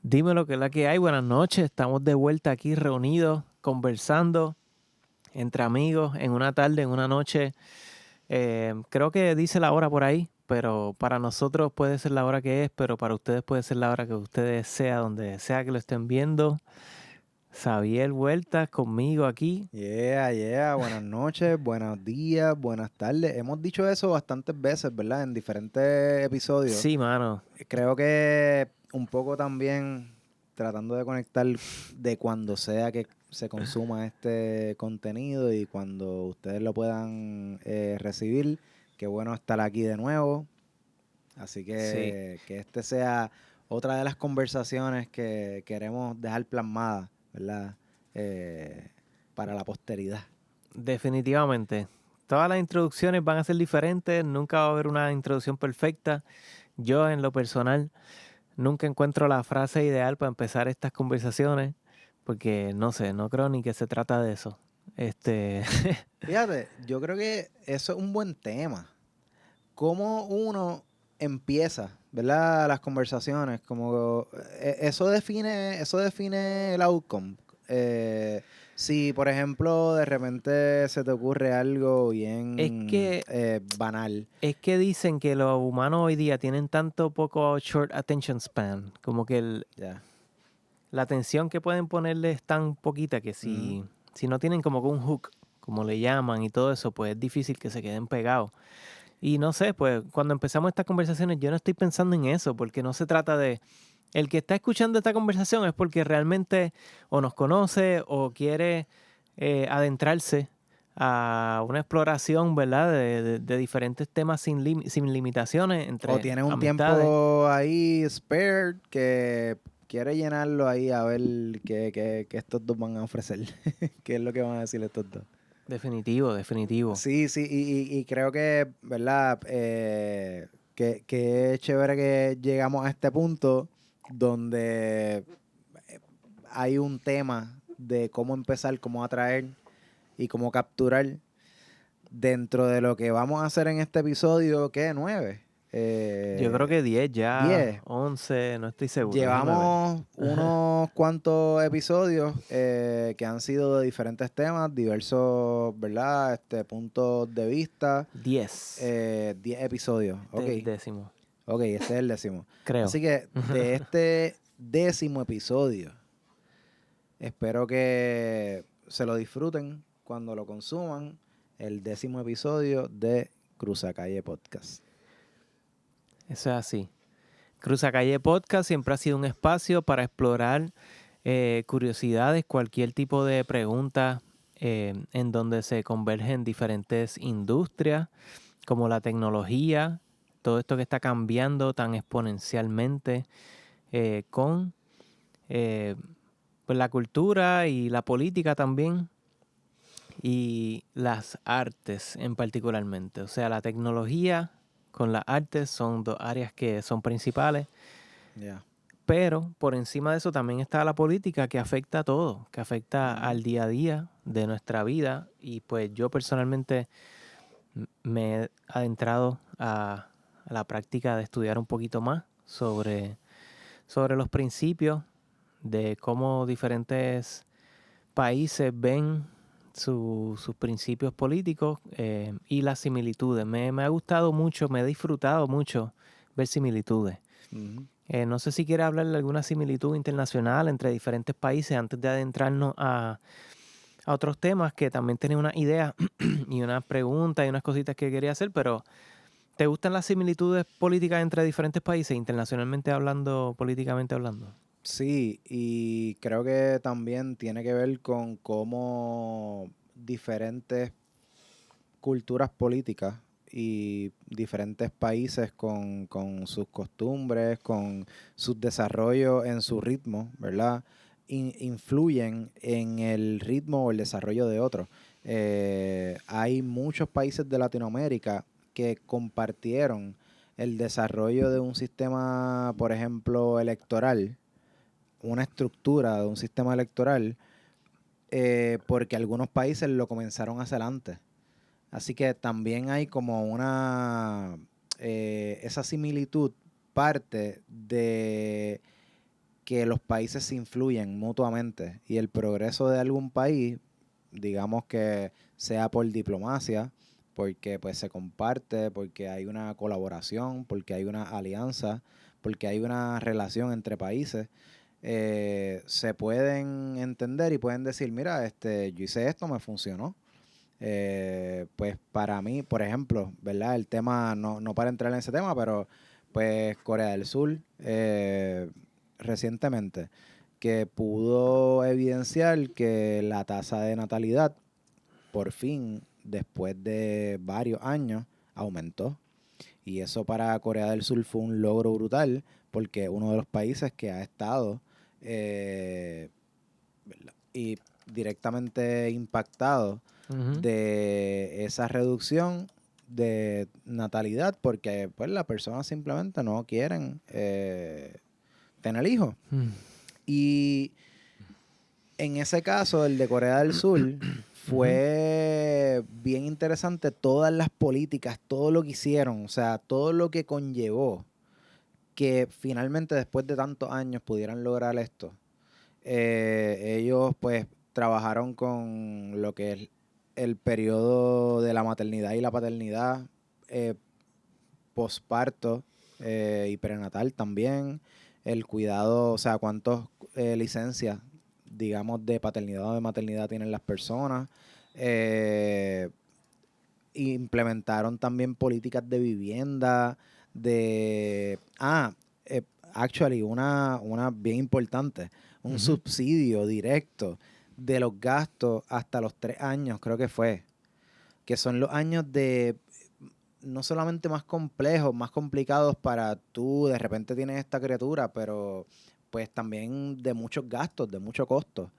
Dime lo que es la que hay. Buenas noches. Estamos de vuelta aquí reunidos, conversando entre amigos en una tarde, en una noche. Creo que dice la hora por ahí, pero para nosotros puede ser la hora que es, pero para ustedes puede ser la hora que ustedes sea, donde sea que lo estén viendo. Xavier Vueltas conmigo aquí. Buenas noches, buenos días, buenas tardes. Hemos dicho eso bastantes veces, ¿verdad? En diferentes episodios. Sí, mano. Creo que un poco también tratando de conectar de cuando sea que se consuma este contenido y cuando ustedes lo puedan recibir. Qué bueno estar aquí de nuevo. Así Sí, que este sea otra de las conversaciones que queremos dejar plasmadas, ¿verdad? Eh, para la posteridad. definitivamente. Todas las introducciones van a ser diferentes. Nunca va a haber una introducción perfecta. Yo, en lo personal, nunca encuentro la frase ideal para empezar estas conversaciones, porque no sé, no creo ni que se trata de eso. Este, Fíjate, yo creo que eso es un buen tema. Cómo uno empieza, ¿verdad? Las conversaciones, como eso define el outcome. Si, por ejemplo, de repente se te ocurre algo es bien que banal. es que dicen que los humanos hoy día tienen tanto poco short attention span, como que Ya. la atención que pueden ponerle es tan poquita que Ujú. si no tienen como que un hook, como le llaman y todo eso, pues es difícil que se queden pegados. Y no sé, pues cuando empezamos estas conversaciones yo no estoy pensando en eso, porque no se trata de... El que está escuchando esta conversación es porque realmente o nos conoce o quiere adentrarse a una exploración, ¿verdad? De diferentes temas sin limitaciones O entre tienes un amistades. tiempo ahí spare que quiere llenarlo ahí a ver qué estos dos van a ofrecer. ¿Qué es lo que van a decir estos dos? Definitivo, definitivo. Sí, sí, y creo que, ¿verdad? Que es chévere que llegamos a este punto donde hay un tema de cómo empezar, cómo atraer y cómo capturar dentro de lo que vamos a hacer en este episodio, ¿qué? 9. Yo creo que 10 ya, 10. 11, no estoy seguro, déjame ver. Llevamos unos cuantos episodios que han sido de diferentes temas, diversos, ¿verdad? Puntos de vista. 10. 10 episodios. Este Ok, es el 10º, ok, este es el 10º. creo. Así que de este 10º episodio, espero que se lo disfruten cuando lo consuman. El 10º episodio de Cruzacalle Podcast. Eso es así. Cruzacalle Podcast siempre ha sido un espacio para explorar curiosidades, cualquier tipo de pregunta en donde se convergen diferentes industrias, como la tecnología, todo esto que está cambiando tan exponencialmente con eh, pues la cultura y la política también, y las artes en particularmente. O sea, la tecnología con las artes son dos áreas que son principales. Ya. Pero por encima de eso también está la política, que afecta a todo, que afecta Ujú. al día a día de nuestra vida. Y pues yo personalmente me he adentrado a la práctica de estudiar un poquito más sobre los principios de cómo diferentes países ven sus principios políticos y las similitudes. Me ha gustado mucho, me he disfrutado mucho ver similitudes. Ujú. No sé si quiere hablar de alguna similitud internacional entre diferentes países antes de adentrarnos a otros temas, que también tenía una idea y unas preguntas y unas cositas que quería hacer, pero ¿te gustan las similitudes políticas entre diferentes países, internacionalmente hablando, políticamente hablando? Sí, y creo que también tiene que ver con cómo diferentes culturas políticas y diferentes países con sus costumbres, con sus desarrollos en su ritmo, ¿verdad? Influyen en el ritmo o el desarrollo de otros. Hay muchos países de Latinoamérica que compartieron el desarrollo de un sistema, por ejemplo, electoral, una estructura de un sistema electoral, porque algunos países lo comenzaron a hacer antes. Así que también hay como esa similitud parte de que los países se influyen mutuamente y el progreso de algún país, digamos que sea por diplomacia, porque pues se comparte, porque hay una colaboración, porque hay una alianza, porque hay una relación entre países, se pueden entender y pueden decir, mira, yo hice esto, me funcionó. Pues para mí, por ejemplo, ¿verdad? El tema, no para entrar en ese tema, pero pues Corea del Sur, recientemente, que pudo evidenciar que la tasa de natalidad, por fin, después de varios años, aumentó. Y eso para Corea del Sur fue un logro brutal, porque uno de los países que ha estado ¿verdad? Y directamente impactado Ujú. de esa reducción de natalidad, porque pues las personas simplemente no quieren tener hijos. Mm. Y en ese caso, el de Corea del Sur, Ujú. fue bien interesante todas las políticas, todo lo que hicieron, o sea, todo lo que conllevó que finalmente después de tantos años pudieran lograr esto. Ellos pues trabajaron con lo que es el periodo de la maternidad y la paternidad, eh, posparto y prenatal también, el cuidado, o sea, cuántas licencias, digamos, de paternidad o de maternidad tienen las personas. Eh, Implementaron también políticas de vivienda, de... actually, una bien importante, un Ujú. subsidio directo de los gastos hasta los 3 años, creo que fue, que son los años de no solamente más complejos, más complicados para tú, de repente tienes esta criatura, pero pues también de muchos gastos, de mucho costo,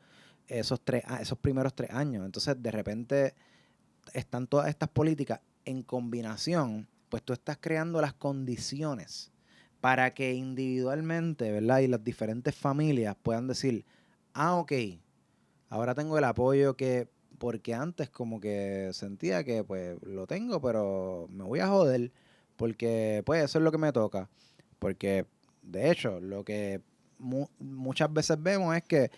esos primeros 3 años. Entonces, de repente están todas estas políticas en combinación, pues tú estás creando las condiciones para que individualmente, ¿verdad? Y las diferentes familias puedan decir, ok, ahora tengo el apoyo que, porque antes como que sentía que pues lo tengo, pero me voy a joder, porque pues eso es lo que me toca. Porque de hecho, lo que muchas veces vemos es que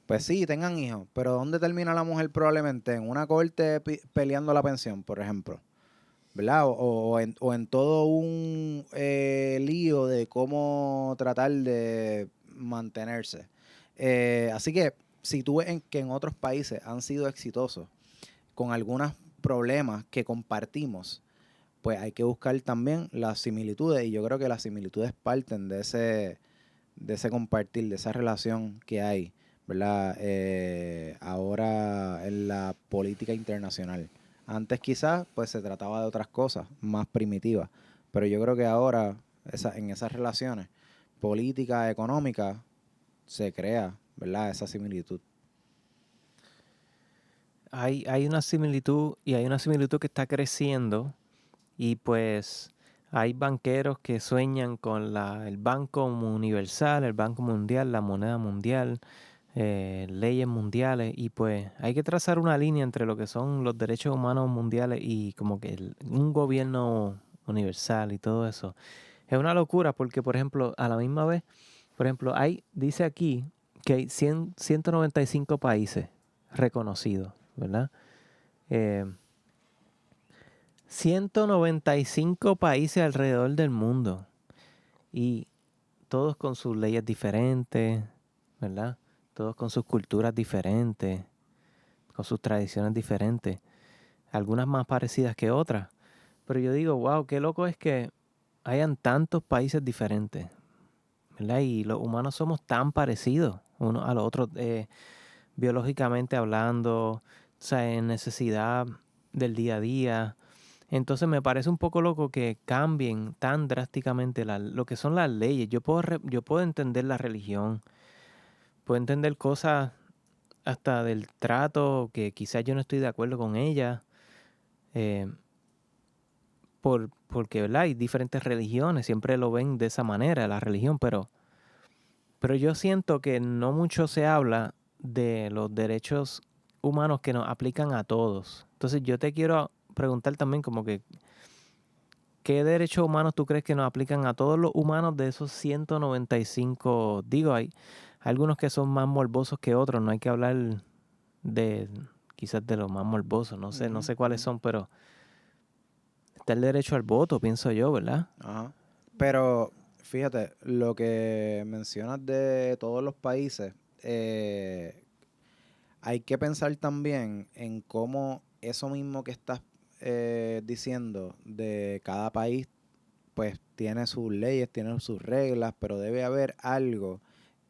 pues sí, tengan hijos, pero ¿dónde termina la mujer probablemente? En una corte peleando la pensión, por ejemplo, ¿verdad? O en todo un lío de cómo tratar de mantenerse. Así que si tú ves que en otros países han sido exitosos con algunos problemas que compartimos, pues hay que buscar también las similitudes y yo creo que las similitudes parten de ese compartir, de esa relación que hay, ¿verdad? Ahora en la política internacional. Antes quizás pues se trataba de otras cosas más primitivas, pero yo creo que ahora en esas relaciones políticas, económicas, se crea, ¿verdad? Esa similitud. Hay una similitud y hay una similitud que está creciendo y pues hay banqueros que sueñan con el Banco Universal, el Banco Mundial, la moneda mundial, leyes mundiales y pues hay que trazar una línea entre lo que son los derechos humanos mundiales y como que un gobierno universal y todo eso. Es una locura porque, por ejemplo, a la misma vez, por ejemplo, dice aquí que hay 195 países reconocidos, ¿verdad? Eh, 195 países alrededor del mundo y todos con sus leyes diferentes, ¿verdad? Todos con sus culturas diferentes, con sus tradiciones diferentes, algunas más parecidas que otras. Pero yo digo, wow, qué loco es que hayan tantos países diferentes, ¿verdad? Y los humanos somos tan parecidos unos a los otros, biológicamente hablando, o sea, en necesidad del día a día. Entonces me parece un poco loco que cambien tan drásticamente lo que son las leyes. Yo puedo entender la religión, puedo entender cosas hasta del trato que quizás yo no estoy de acuerdo con ella, eh, porque ¿verdad? Hay diferentes religiones, siempre lo ven de esa manera, la religión, pero yo siento que no mucho se habla de los derechos humanos que nos aplican a todos. Entonces yo te quiero preguntar también como que ¿qué derechos humanos tú crees que nos aplican a todos los humanos de esos 195? Digo, hay algunos que son más morbosos que otros, no hay que hablar de quizás de los más morbosos, no sé cuáles son, pero está el derecho al voto, pienso yo, ¿verdad? Ajá. Pero fíjate, lo que mencionas de todos los países, hay que pensar también en cómo eso mismo que estás diciendo de cada país, pues tiene sus leyes, tiene sus reglas, pero debe haber algo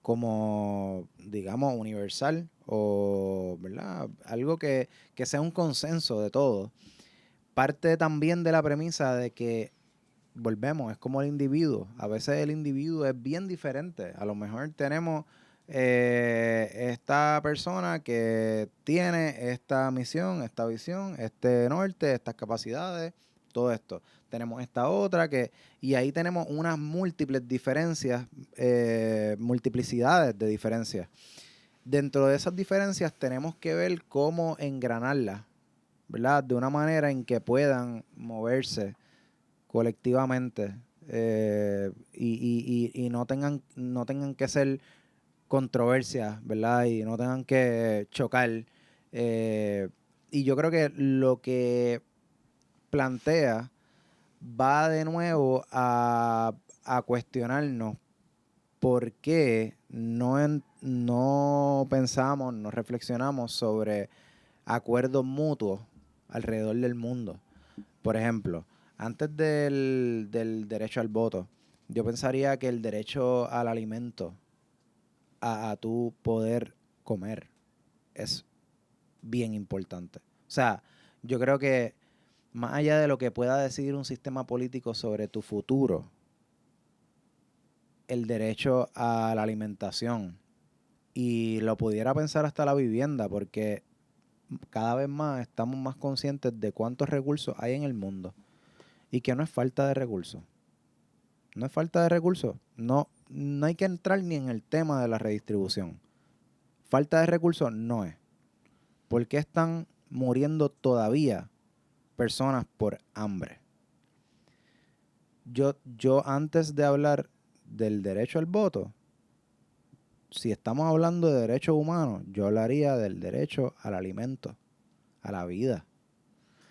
como, digamos, universal o, ¿verdad? Algo que sea un consenso de todos. Parte también de la premisa de que volvemos, es como el individuo. A veces el individuo es bien diferente. A lo mejor tenemos esta persona que tiene esta misión, esta visión, este norte, estas capacidades, todo esto. Tenemos esta otra y ahí tenemos unas múltiples diferencias, multiplicidades de diferencias. Dentro de esas diferencias tenemos que ver cómo engranarlas, ¿verdad? De una manera en que puedan moverse colectivamente y no tengan que ser controversias, ¿verdad? Y no tengan que chocar. Y yo creo que lo que plantea va de nuevo a cuestionarnos por qué no pensamos, no reflexionamos sobre acuerdos mutuos alrededor del mundo. Por ejemplo, antes del derecho al voto, yo pensaría que el derecho al alimento, a tu poder comer, es bien importante. O sea, yo creo que más allá de lo que pueda decidir un sistema político sobre tu futuro, el derecho a la alimentación, y lo pudiera pensar hasta la vivienda, porque cada vez más estamos más conscientes de cuántos recursos hay en el mundo y que no es falta de recursos. No es falta de recursos. No hay que entrar ni en el tema de la redistribución. Falta de recursos no es. ¿Por qué están muriendo todavía personas por hambre? Yo antes de hablar del derecho al voto, si estamos hablando de derechos humanos, yo hablaría del derecho al alimento, a la vida.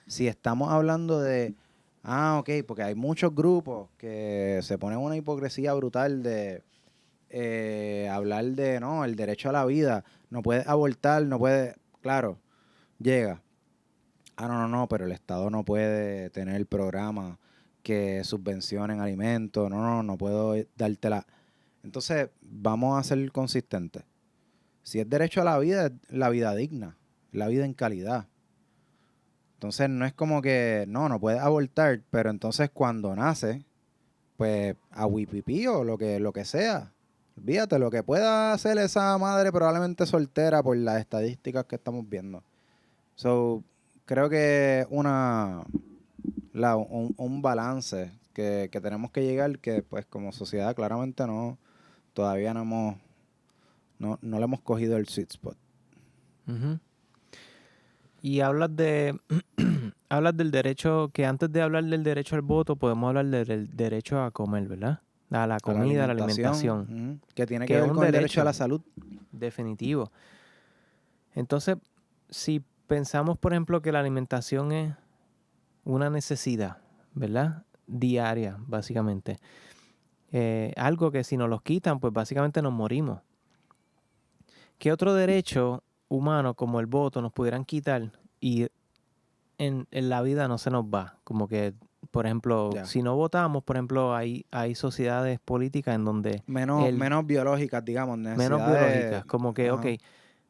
Si estamos hablando de, ok, porque hay muchos grupos que se ponen una hipocresía brutal de hablar de, no, el derecho a la vida, no puedes abortar, no puedes, claro, llega. No, pero el Estado no puede tener programas que subvencionen alimentos, no puedo dártela. Entonces, vamos a ser consistentes. Si es derecho a la vida digna, la vida en calidad. Entonces, no es como que, no puedes abortar, pero entonces cuando nace, pues a huipipí o lo que sea. Olvídate, lo que pueda hacer esa madre probablemente soltera por las estadísticas que estamos viendo. So, creo que un balance que tenemos que llegar, que pues como sociedad claramente todavía no le hemos cogido el sweet spot. Uh-huh. Y hablas hablas del derecho, que antes de hablar del derecho al voto, podemos hablar del derecho a comer, ¿verdad? A la comida, a la alimentación. Que tiene que ver con el derecho a la salud. Definitivo. Entonces, si pensamos, por ejemplo, que la alimentación es una necesidad, ¿verdad? Diaria, básicamente. Algo que si nos los quitan, pues básicamente nos morimos. ¿Qué otro derecho humano como el voto nos pudieran quitar y en la vida no se nos va? Como que, por ejemplo, si no votamos, por ejemplo, hay sociedades políticas en donde... Menos biológicas, digamos. Menos biológicas. Como que, ok,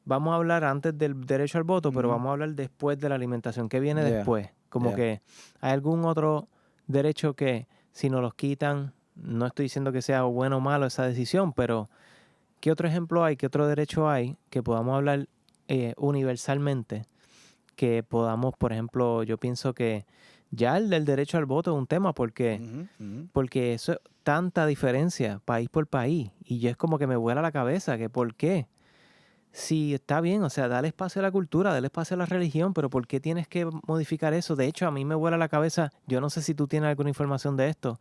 vamos a hablar antes del derecho al voto, pero vamos a hablar después de la alimentación. ¿Qué viene después? Como que hay algún otro derecho que si nos los quitan, no estoy diciendo que sea bueno o malo esa decisión, pero ¿qué otro ejemplo hay? ¿Qué otro derecho hay que podamos hablar universalmente? Que podamos, por ejemplo, yo pienso que ya el del derecho al voto es un tema porque eso es tanta diferencia país por país y yo es como que me vuela la cabeza que ¿por qué? Sí, está bien, o sea, dale espacio a la cultura, dale espacio a la religión, pero ¿por qué tienes que modificar eso? De hecho, a mí me vuela la cabeza, yo no sé si tú tienes alguna información de esto,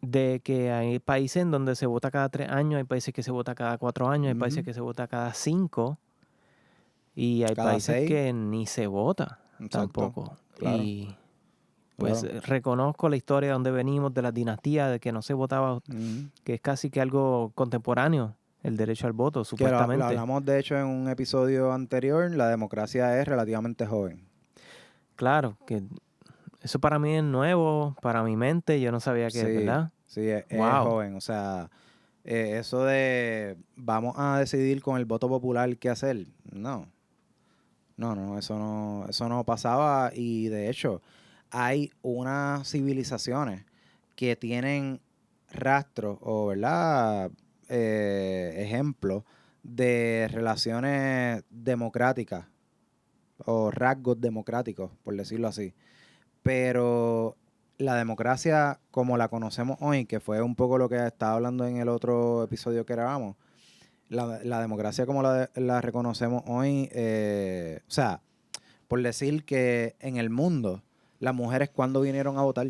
de que hay países en donde se vota cada 3 años, hay países que se vota cada 4 años, hay países Ujú. que se vota cada 5, y hay Cada países 6, que ni se vota exacto, tampoco. claro, Y pues claro. reconozco la historia de donde venimos, de las dinastías, de que no se votaba, Ujú. que es casi que algo contemporáneo, el derecho al voto, Que lo supuestamente. hablamos de hecho en un episodio anterior, la democracia es relativamente joven. Claro, que eso para mí es nuevo, para mi mente, yo no sabía que, Sí, ¿verdad? sí, es Wow. joven. O sea, eso de vamos a decidir con el voto popular qué hacer. No, no, eso no pasaba. Y de hecho, hay unas civilizaciones que tienen rastros o, ¿verdad? Ejemplos de relaciones democráticas o rasgos democráticos, por decirlo así. Pero la democracia como la conocemos hoy, que fue un poco lo que estaba hablando en el otro episodio que grabamos, la democracia como la reconocemos hoy, o sea, por decir que en el mundo, las mujeres cuando vinieron a votar,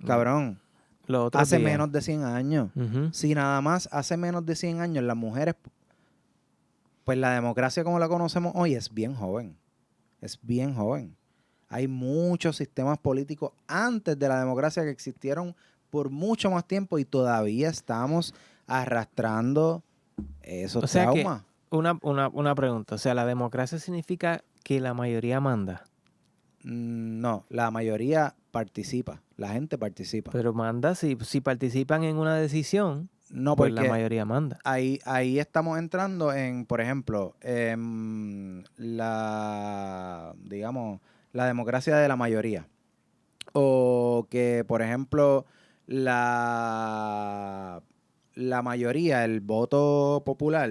cabrón, Los otros hace días. menos de 100 años. Ujú. Si nada más hace menos de 100 años las mujeres, pues la democracia como la conocemos hoy es bien joven. Es bien joven. Hay muchos sistemas políticos antes de la democracia que existieron por mucho más tiempo y todavía estamos arrastrando esos O sea que, traumas. una pregunta, o sea, la democracia significa que la mayoría manda, No, la mayoría participa, la gente participa. pero manda si participan en una decisión, No, pues la porque mayoría manda. ahí estamos entrando en, por ejemplo, digamos, la democracia de la mayoría. O que, por ejemplo, la, la mayoría, el voto popular,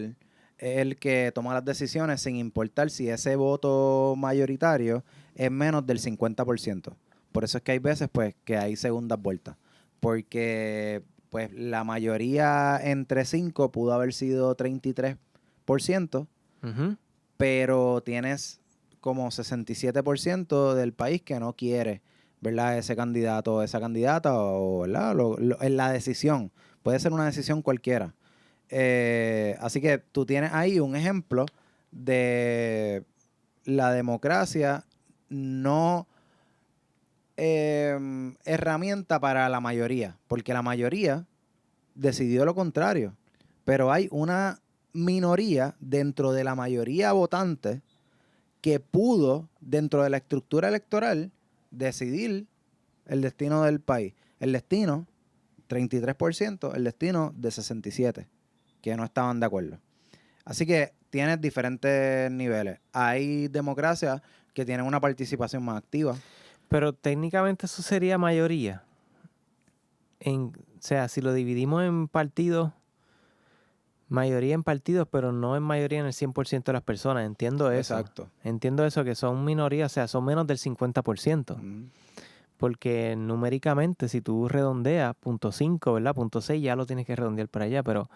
es el que toma las decisiones sin importar si ese voto mayoritario es menos del 50%. Por eso es que hay veces pues que hay segundas vueltas. Porque pues la mayoría entre 5 pudo haber sido 33%, Ujú. pero tienes como 67% del país que no quiere, ¿verdad? Ese candidato o esa candidata, o, ¿verdad? En la decisión. Puede ser una decisión cualquiera. Así que tú tienes ahí un ejemplo de la democracia no herramienta para la mayoría, porque la mayoría decidió lo contrario, pero hay una minoría dentro de la mayoría votante que pudo, dentro de la estructura electoral, decidir el destino del país. El destino, 33%, el destino de 67%, que no estaban de acuerdo. Así que tienes diferentes niveles. Hay democracias que tienen una participación más activa. Pero técnicamente eso sería mayoría. O sea, si lo dividimos en partidos, mayoría en partidos, pero no en mayoría en el 100% de las personas. Entiendo eso. Exacto. Entiendo eso, que son minorías, o sea, son menos del 50%. Ujú. Porque numéricamente, si tú redondeas .5, ¿verdad? .6 ya lo tienes que redondear para allá. Pero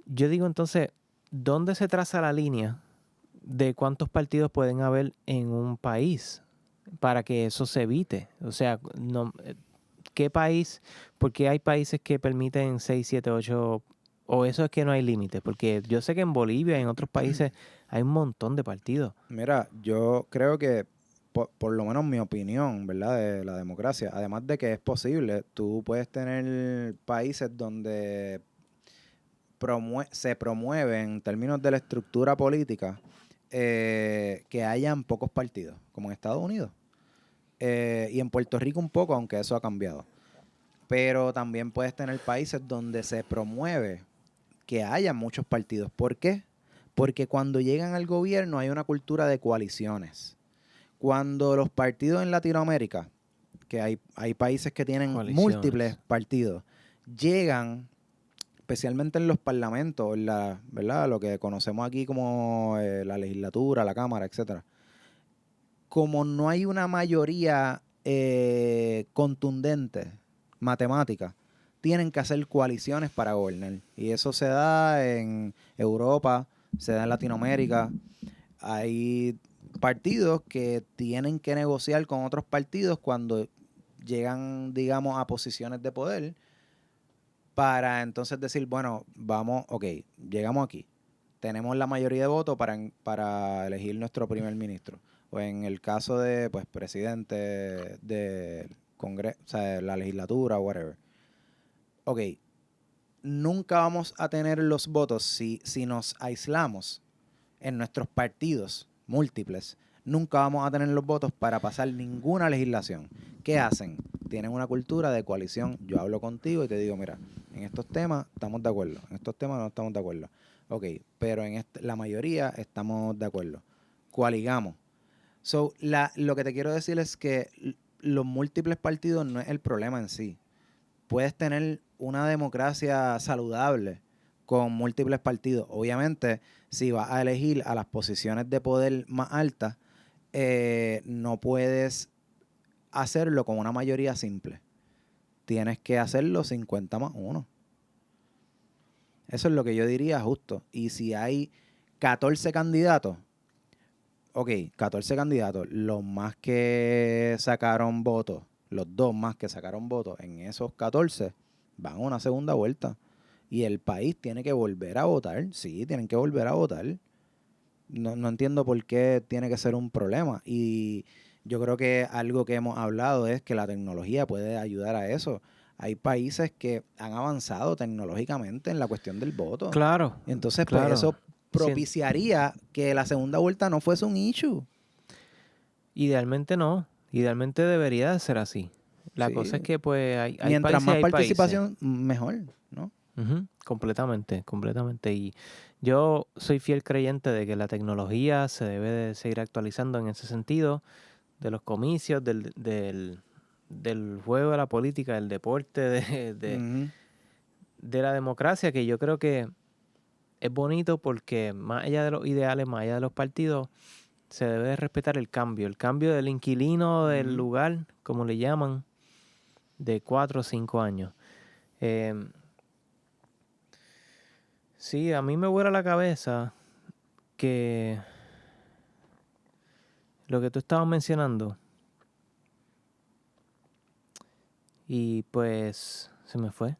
yo digo entonces, ¿dónde se traza la línea de cuántos partidos pueden haber en un país para que eso se evite? O sea, no, ¿qué país? Porque hay países que permiten 6, 7, 8, o eso es que no hay límites. Porque yo sé que en Bolivia y en otros países hay un montón de partidos. Mira, yo creo que, por lo menos mi opinión, ¿verdad? De la democracia, además de que es posible, tú puedes tener países donde se promueve en términos de la estructura política que hayan pocos partidos, como en Estados Unidos. Y en Puerto Rico un poco, aunque eso ha cambiado. Pero también puedes tener países donde se promueve que haya muchos partidos. ¿Por qué? Porque cuando llegan al gobierno hay una cultura de coaliciones. Cuando los partidos en Latinoamérica, que hay países que tienen múltiples Coaliciones. partidos, llegan, especialmente en los parlamentos, ¿verdad? Lo que conocemos aquí como la legislatura, la Cámara, etcétera. Como no hay una mayoría contundente, matemática, tienen que hacer coaliciones para gobernar. Y eso se da en Europa, se da en Latinoamérica. Hay partidos que tienen que negociar con otros partidos cuando llegan, digamos, a posiciones de poder para entonces decir, bueno, vamos, ok, llegamos aquí. Tenemos la mayoría de votos para elegir nuestro primer ministro. O en el caso de, pues, presidente del Congreso, o sea, la legislatura, whatever. Ok, nunca vamos a tener los votos si nos aislamos en nuestros partidos múltiples. Nunca vamos a tener los votos para pasar ninguna legislación. ¿Qué hacen? Tienen una cultura de coalición. Yo hablo contigo y te digo, mira, en estos temas estamos de acuerdo, en estos temas no estamos de acuerdo. Ok, pero en la mayoría estamos de acuerdo. Coaligamos. So, lo que te quiero decir es que los múltiples partidos no es el problema en sí. Puedes tener una democracia saludable con múltiples partidos. Obviamente, si vas a elegir a las posiciones de poder más altas, no puedes hacerlo con una mayoría simple. Tienes que hacerlo 50+1. Eso es lo que yo diría justo. Y si hay 14 candidatos, ok, 14 candidatos, los más que sacaron votos, los dos más que sacaron votos en esos 14, van a una segunda vuelta. Y el país tiene que volver a votar. Sí, tienen que volver a votar. No entiendo por qué tiene que ser un problema. Y yo creo que algo que hemos hablado es que la tecnología puede ayudar a eso. Hay países que han avanzado tecnológicamente en la cuestión del voto. Claro, Entonces, pues claro. eso propiciaría que la segunda vuelta no fuese un issue. Idealmente no. Idealmente debería de ser así. La cosa es Sí. que pues hay Mientras países y más hay participación, mejor, ¿no? Ujú, completamente, completamente. Y yo soy fiel creyente de que la tecnología se debe de seguir actualizando en ese sentido, de los comicios, del juego de la política, del deporte, Ujú. de la democracia, que yo creo que es bonito porque más allá de los ideales, más allá de los partidos, se debe de respetar el cambio del inquilino del Ujú. lugar, como le llaman, de 4 o 5 años. Em, sí, a mí me vuela la cabeza que lo que tú estabas mencionando, y pues se me fue.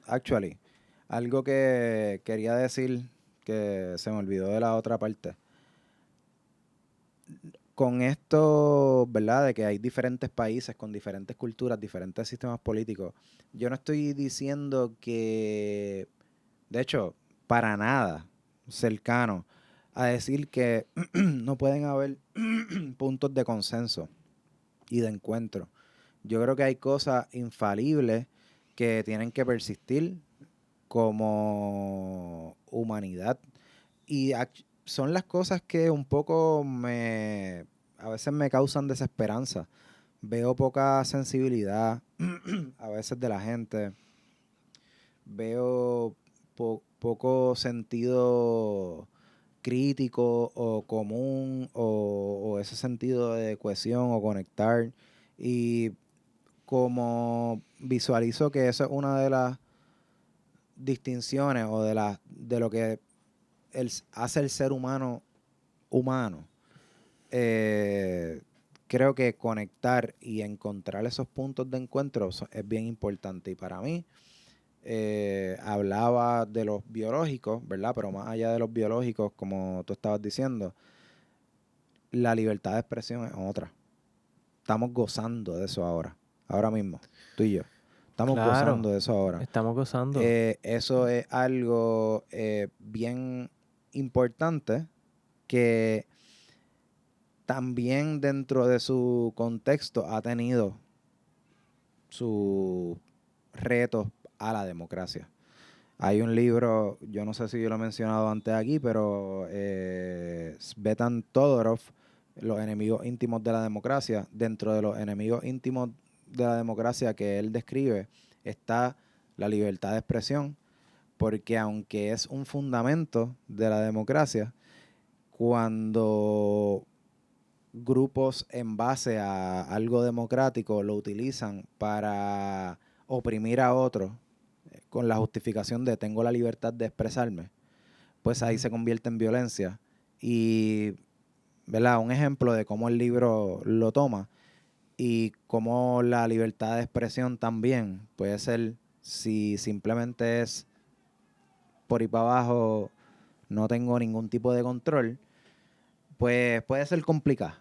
Actually, algo que quería decir que se me olvidó de la otra parte. Con esto, ¿verdad? De que hay diferentes países con diferentes culturas, diferentes sistemas políticos. Yo no estoy diciendo que, de hecho, para nada cercano a decir que no pueden haber puntos de consenso y de encuentro. Yo creo que hay cosas infalibles que tienen que persistir como humanidad. Y son las cosas que un poco a veces me causan desesperanza. Veo poca sensibilidad a veces de la gente. Veo poco sentido crítico o común o ese sentido de cohesión o conectar. Y como visualizo que eso es una de las distinciones o de lo que hace el ser humano humano, creo que conectar y encontrar esos puntos de encuentro es bien importante. Y para mí, hablaba de los biológicos, ¿verdad? Pero más allá de los biológicos, como tú estabas diciendo, la libertad de expresión es otra. Estamos gozando de eso ahora mismo, tú y yo. Estamos Claro, gozando de eso ahora. estamos gozando. Eso es algo bien importante que también dentro de su contexto ha tenido sus retos a la democracia. Hay un libro, yo no sé si yo lo he mencionado antes aquí, pero Svetan Todorov, Los enemigos íntimos de la democracia. Dentro de los enemigos íntimos de la democracia que él describe está la libertad de expresión, porque aunque es un fundamento de la democracia, cuando grupos en base a algo democrático lo utilizan para oprimir a otros con la justificación de tengo la libertad de expresarme, pues ahí se convierte en violencia. Y, ¿verdad? Un ejemplo de cómo el libro lo toma y cómo la libertad de expresión también puede ser, si simplemente es por ahí para abajo, no tengo ningún tipo de control, pues puede ser complicado,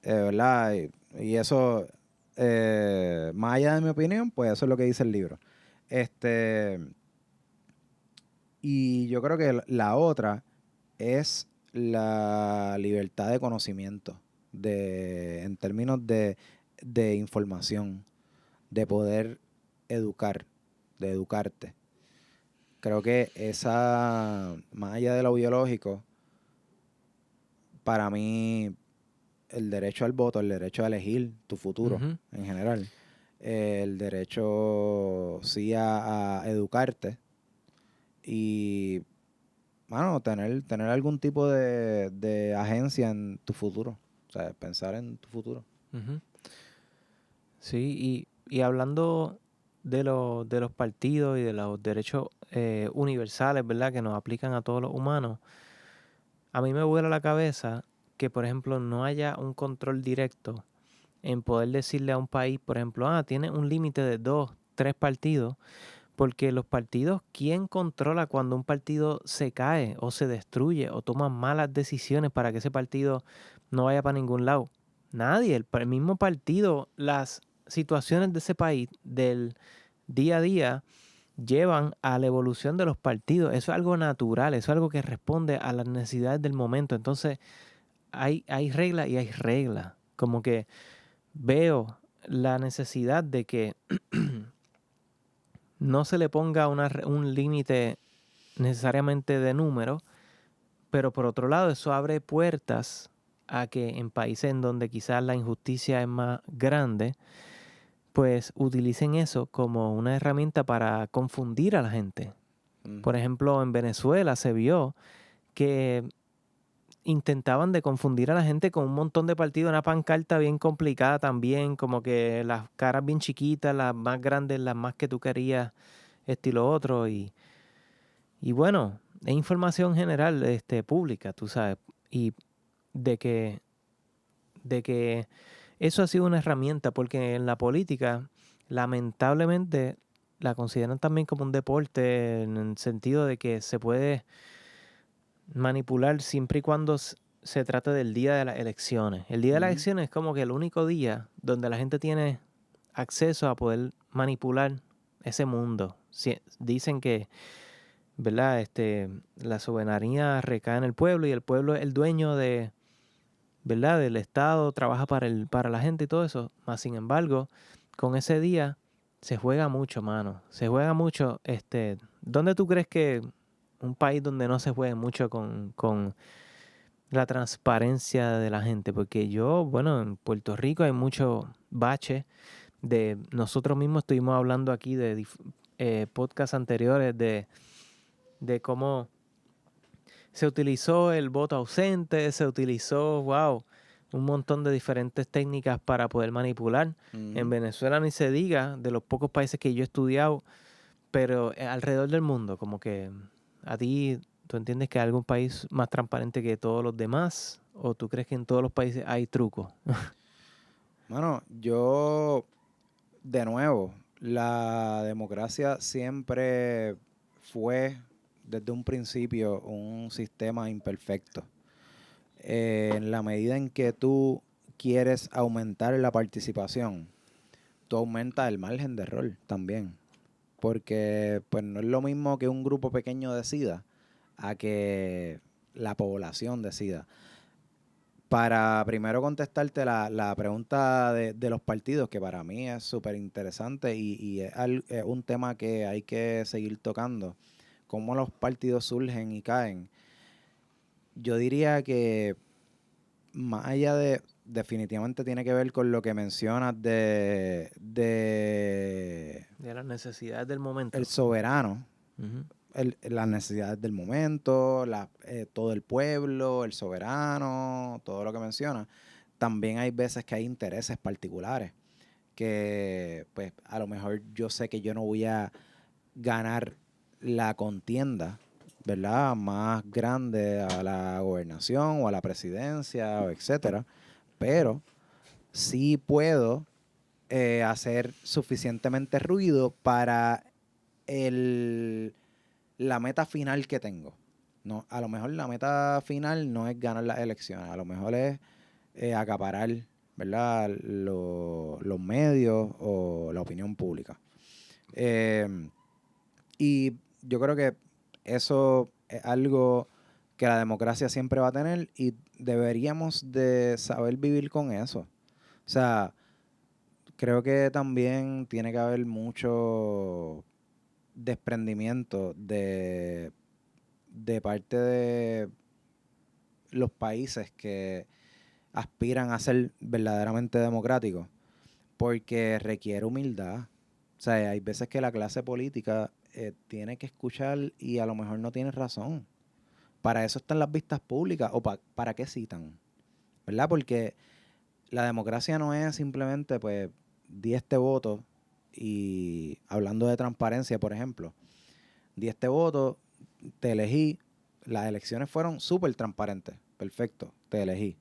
¿verdad? Y eso, más allá de mi opinión, pues eso es lo que dice el libro. Este, y yo creo que la otra es la libertad de conocimiento, en términos de información, de poder educar, de educarte. Creo que más allá de lo biológico, para mí el derecho al voto, el derecho a elegir tu futuro Ujú. en general, el derecho sí a educarte y, bueno, tener algún tipo de agencia en tu futuro, o sea, pensar en tu futuro. Ujú. Sí, y hablando de los partidos y de los derechos universales, ¿verdad? Que nos aplican a todos los humanos, a mí me vuela la cabeza que, por ejemplo, no haya un control directo en poder decirle a un país, por ejemplo, tiene un límite de 2, 3 partidos, porque los partidos, ¿quién controla cuando un partido se cae o se destruye o toma malas decisiones para que ese partido no vaya para ningún lado? Nadie, el mismo partido, las situaciones de ese país, del día a día, llevan a la evolución de los partidos. Eso es algo natural, eso es algo que responde a las necesidades del momento. Entonces, hay reglas y hay reglas. Como que veo la necesidad de que no se le ponga un límite necesariamente de número, pero por otro lado eso abre puertas a que en países en donde quizás la injusticia es más grande, pues utilicen eso como una herramienta para confundir a la gente. Por ejemplo, en Venezuela se vio que intentaban de confundir a la gente con un montón de partidos, una pancarta bien complicada también, como que las caras bien chiquitas, las más grandes, las más que tú querías, estilo otro, y bueno, es información general, pública, tú sabes, y de que, de que eso ha sido una herramienta, porque en la política, lamentablemente, la consideran también como un deporte, en el sentido de que se puede manipular siempre y cuando se trate del día de las elecciones. El día de las elecciones es como que el único día donde la gente tiene acceso a poder manipular ese mundo. Dicen que, ¿verdad? La soberanía recae en el pueblo y el pueblo es el dueño de, ¿verdad? Del Estado, trabaja para la gente y todo eso. Mas, sin embargo, con ese día se juega mucho, mano. Se juega mucho. ¿Dónde tú crees que un país donde no se juegue mucho con la transparencia de la gente? Porque bueno, en Puerto Rico hay mucho bache. Nosotros mismos estuvimos hablando aquí de podcasts anteriores de cómo se utilizó el voto ausente, se utilizó, wow, un montón de diferentes técnicas para poder manipular. En Venezuela ni se diga, de los pocos países que yo he estudiado, pero alrededor del mundo, como que a ti, ¿tú entiendes que hay algún país más transparente que todos los demás? ¿O tú crees que en todos los países hay trucos? Bueno, yo, de nuevo, la democracia siempre fue desde un principio un sistema imperfecto. En la medida en que tú quieres aumentar la participación, tú aumentas el margen de error también. Porque pues no es lo mismo que un grupo pequeño decida a que la población decida. Para primero contestarte la pregunta de los partidos, que para mí es súper interesante y es un tema que hay que seguir tocando. Cómo los partidos surgen y caen. Yo diría que más allá definitivamente tiene que ver con lo que mencionas De las necesidades del momento. el soberano, Ujú. las necesidades del momento, todo el pueblo, el soberano, todo lo que menciona. también hay veces que hay intereses particulares que pues a lo mejor yo sé que yo no voy a ganar la contienda, ¿verdad? Más grande a la gobernación o a la presidencia, o etcétera, pero sí puedo hacer suficientemente ruido para la meta final que tengo. No, a lo mejor la meta final no es ganar las elecciones, a lo mejor es acaparar, ¿verdad? Los medios o la opinión pública. Y yo creo que eso es algo que la democracia siempre va a tener y deberíamos de saber vivir con eso. O sea, creo que también tiene que haber mucho desprendimiento de parte de los países que aspiran a ser verdaderamente democráticos, porque requiere humildad. O sea, hay veces que la clase política tiene que escuchar y a lo mejor no tiene razón. Para eso están las vistas públicas o para qué citan, ¿verdad? Porque la democracia no es simplemente, pues, di este voto y hablando de transparencia, por ejemplo, di este voto, te elegí, las elecciones fueron súper transparentes, perfecto, te elegí.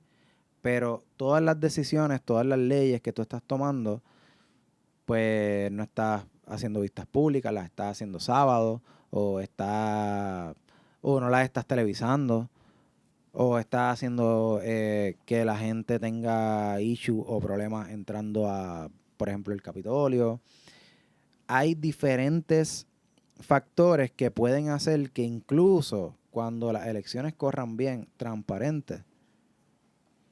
Pero todas las decisiones, todas las leyes que tú estás tomando, pues no estás haciendo vistas públicas, las estás haciendo sábado, o no las estás televisando, o estás haciendo que la gente tenga issue o problemas entrando a, por ejemplo, el Capitolio. Hay diferentes factores que pueden hacer que incluso cuando las elecciones corran bien, transparentes,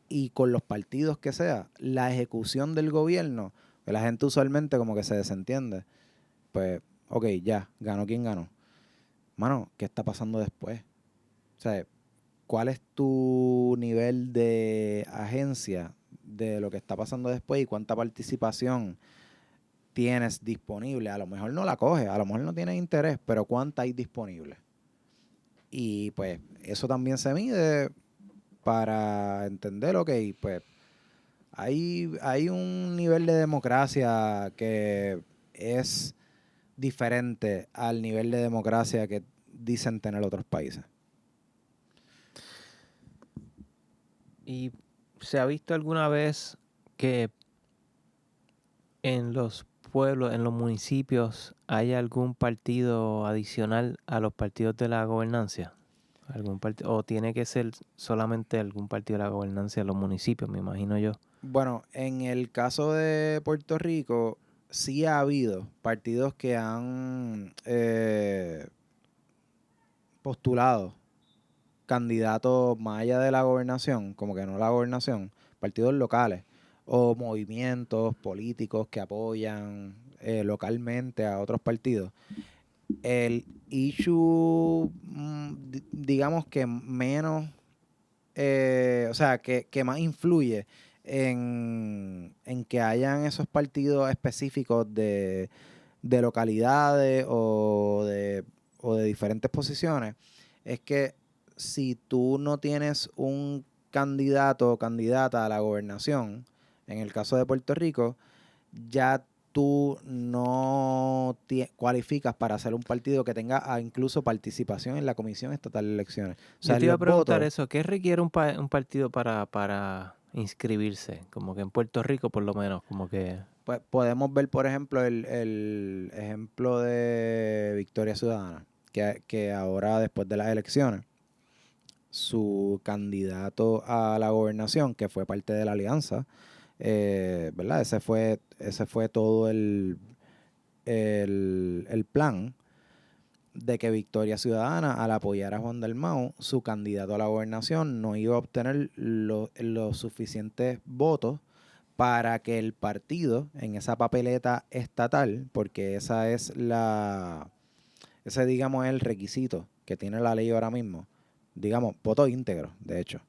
y con los partidos que sea, la ejecución del gobierno, que la gente usualmente como que se desentiende. Pues, ok, ya, ganó quien ganó. Mano, ¿qué está pasando después? O sea, ¿cuál es tu nivel de agencia de lo que está pasando después y cuánta participación tienes disponible? A lo mejor no la coges, a lo mejor no tienes interés, pero ¿cuánta hay disponible? Y pues eso también se mide para entender, ok, pues hay un nivel de democracia que es diferente al nivel de democracia que dicen tener otros países. ¿Y se ha visto alguna vez que en los pueblos, en los municipios, hay algún partido adicional a los partidos de la gobernancia? ¿O tiene que ser solamente algún partido de la gobernancia de los municipios, me imagino yo? Bueno, en el caso de Puerto Rico, sí ha habido partidos que han postulado candidatos más allá de la gobernación, como que no la gobernación, partidos locales o movimientos políticos que apoyan localmente a otros partidos. El issue, digamos que menos, o sea, que más influye en que hayan esos partidos específicos de localidades o de diferentes posiciones, es que si tú no tienes un candidato o candidata a la gobernación, en el caso de Puerto Rico, ya tú no cualificas para ser un partido que tenga incluso participación en la Comisión Estatal de Elecciones. O sea, Yo te en iba a los preguntar votos, eso, ¿qué requiere un partido para inscribirse? Como que en Puerto Rico por lo menos, como que... pues podemos ver, por ejemplo, el ejemplo de Victoria Ciudadana, que ahora, después de las elecciones, su candidato a la gobernación, que fue parte de la alianza, ¿verdad? Ese fue todo el plan de que Victoria Ciudadana, al apoyar a Juan Dalmau, su candidato a la gobernación, no iba a obtener los suficientes votos para que el partido en esa papeleta estatal, porque ese digamos es el requisito que tiene la ley ahora mismo, digamos, voto íntegro, de hecho,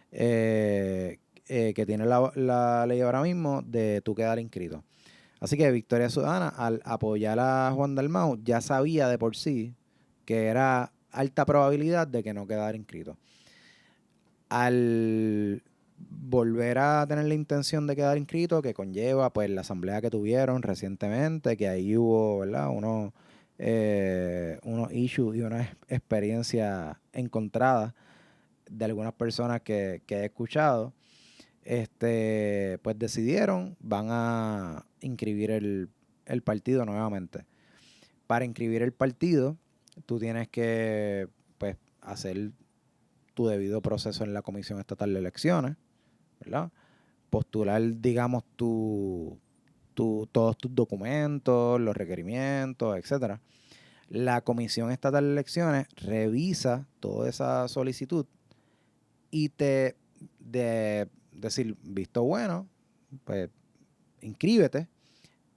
que tiene la ley ahora mismo de tú quedar inscrito. Así que Victoria Ciudadana, al apoyar a Juan Dalmau, ya sabía de por sí que era alta probabilidad de que no quedara inscrito. Al volver a tener la intención de quedar inscrito, que conlleva pues la asamblea que tuvieron recientemente, que ahí hubo, ¿verdad? Unos issues y una experiencia encontrada de algunas personas que he escuchado, pues decidieron, van a inscribir el partido nuevamente. Para inscribir el partido, tú tienes que pues hacer tu debido proceso en la Comisión Estatal de Elecciones, ¿verdad? Postular, digamos, todos tus documentos, los requerimientos, etcétera. La Comisión Estatal de Elecciones revisa toda esa solicitud y decir, visto bueno, pues inscríbete,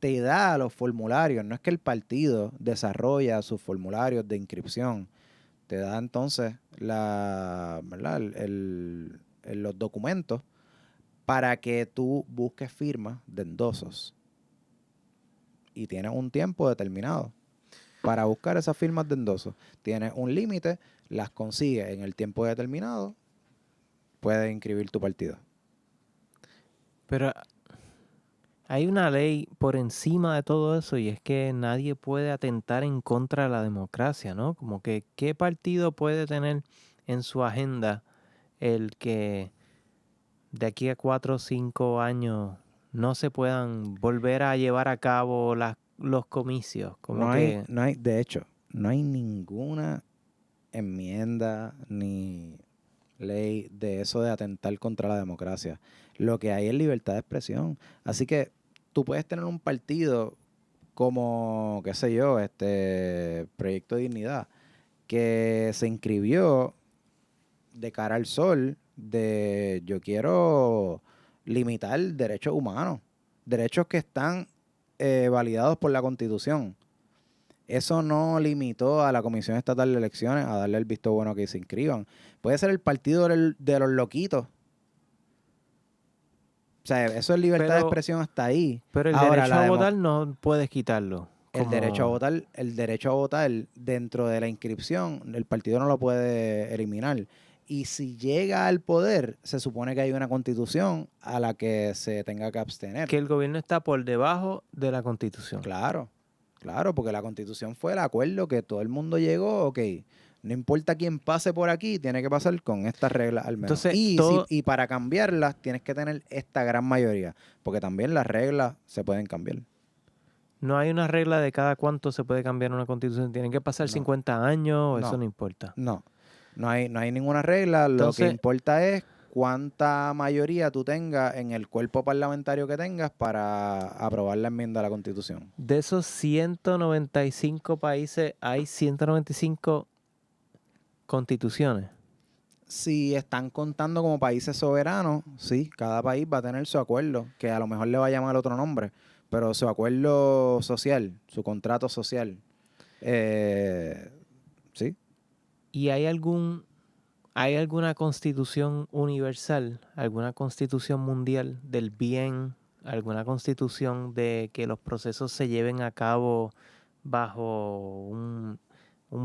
te da los formularios. No es que el partido desarrolla sus formularios de inscripción, te da entonces ¿verdad? Los documentos para que tú busques firmas de endosos. Y tienes un tiempo determinado para buscar esas firmas de endosos. Tienes un límite, las consigues en el tiempo determinado, puedes inscribir tu partido. Pero hay una ley por encima de todo eso y es que nadie puede atentar en contra de la democracia, ¿no? Como que ¿qué partido puede tener en su agenda el que de aquí a 4 o 5 años no se puedan volver a llevar a cabo los comicios? Como De hecho, no hay ninguna enmienda ni ley de eso de atentar contra la democracia. Lo que hay es libertad de expresión. Así que tú puedes tener un partido como, qué sé yo, Proyecto de Dignidad, que se inscribió de cara al sol de yo quiero limitar derechos humanos, derechos que están validados por la Constitución. Eso no limitó a la Comisión Estatal de Elecciones a darle el visto bueno que se inscriban. Puede ser el partido de los loquitos. O sea, eso es libertad de expresión hasta ahí. Pero el derecho a votar no puedes quitarlo. El derecho a votar dentro de la inscripción, el partido no lo puede eliminar. Y si llega al poder, se supone que hay una constitución a la que se tenga que abstener. Que el gobierno está por debajo de la constitución. Claro, porque la constitución fue el acuerdo que todo el mundo llegó, ok, no importa quién pase por aquí, tiene que pasar con estas reglas al menos. Entonces, y para cambiarlas tienes que tener esta gran mayoría, porque también las reglas se pueden cambiar. No hay una regla de cada cuánto se puede cambiar una constitución. Tienen que pasar 50 años, eso no importa. No hay ninguna regla. Entonces, lo que importa es cuánta mayoría tú tengas en el cuerpo parlamentario que tengas para aprobar la enmienda a la Constitución. De esos 195 países, hay 195 constituciones. Si están contando como países soberanos, sí, cada país va a tener su acuerdo, que a lo mejor le va a llamar otro nombre, pero su acuerdo social, su contrato social, sí. ¿Y hay alguna constitución universal, alguna constitución mundial del bien, alguna constitución de que los procesos se lleven a cabo bajo un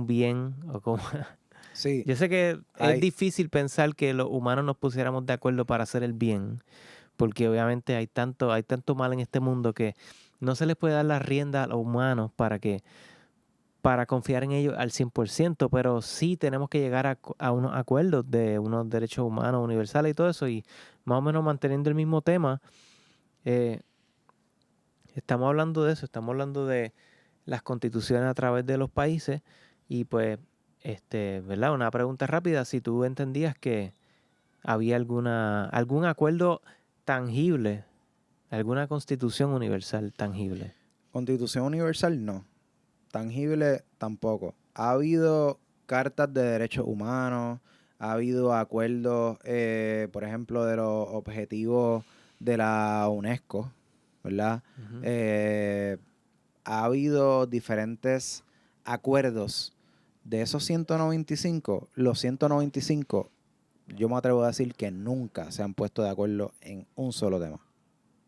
bien? O como Sí. Yo sé que es difícil pensar que los humanos nos pusiéramos de acuerdo para hacer el bien, porque obviamente hay tanto mal en este mundo que no se les puede dar la rienda a los humanos para confiar en ellos al 100%, pero sí tenemos que llegar a unos acuerdos de unos derechos humanos universales y todo eso, y más o menos manteniendo el mismo tema, estamos hablando de eso, estamos hablando de las constituciones a través de los países, y pues, ¿verdad? Una pregunta rápida, si tú entendías que había algún acuerdo tangible, alguna constitución universal tangible. Constitución universal no. Tangible tampoco. Ha habido cartas de derechos humanos, ha habido acuerdos, por ejemplo, de los objetivos de la UNESCO, ¿verdad? Uh-huh. Ha habido diferentes acuerdos. De esos 195, los 195, yo me atrevo a decir que nunca se han puesto de acuerdo en un solo tema.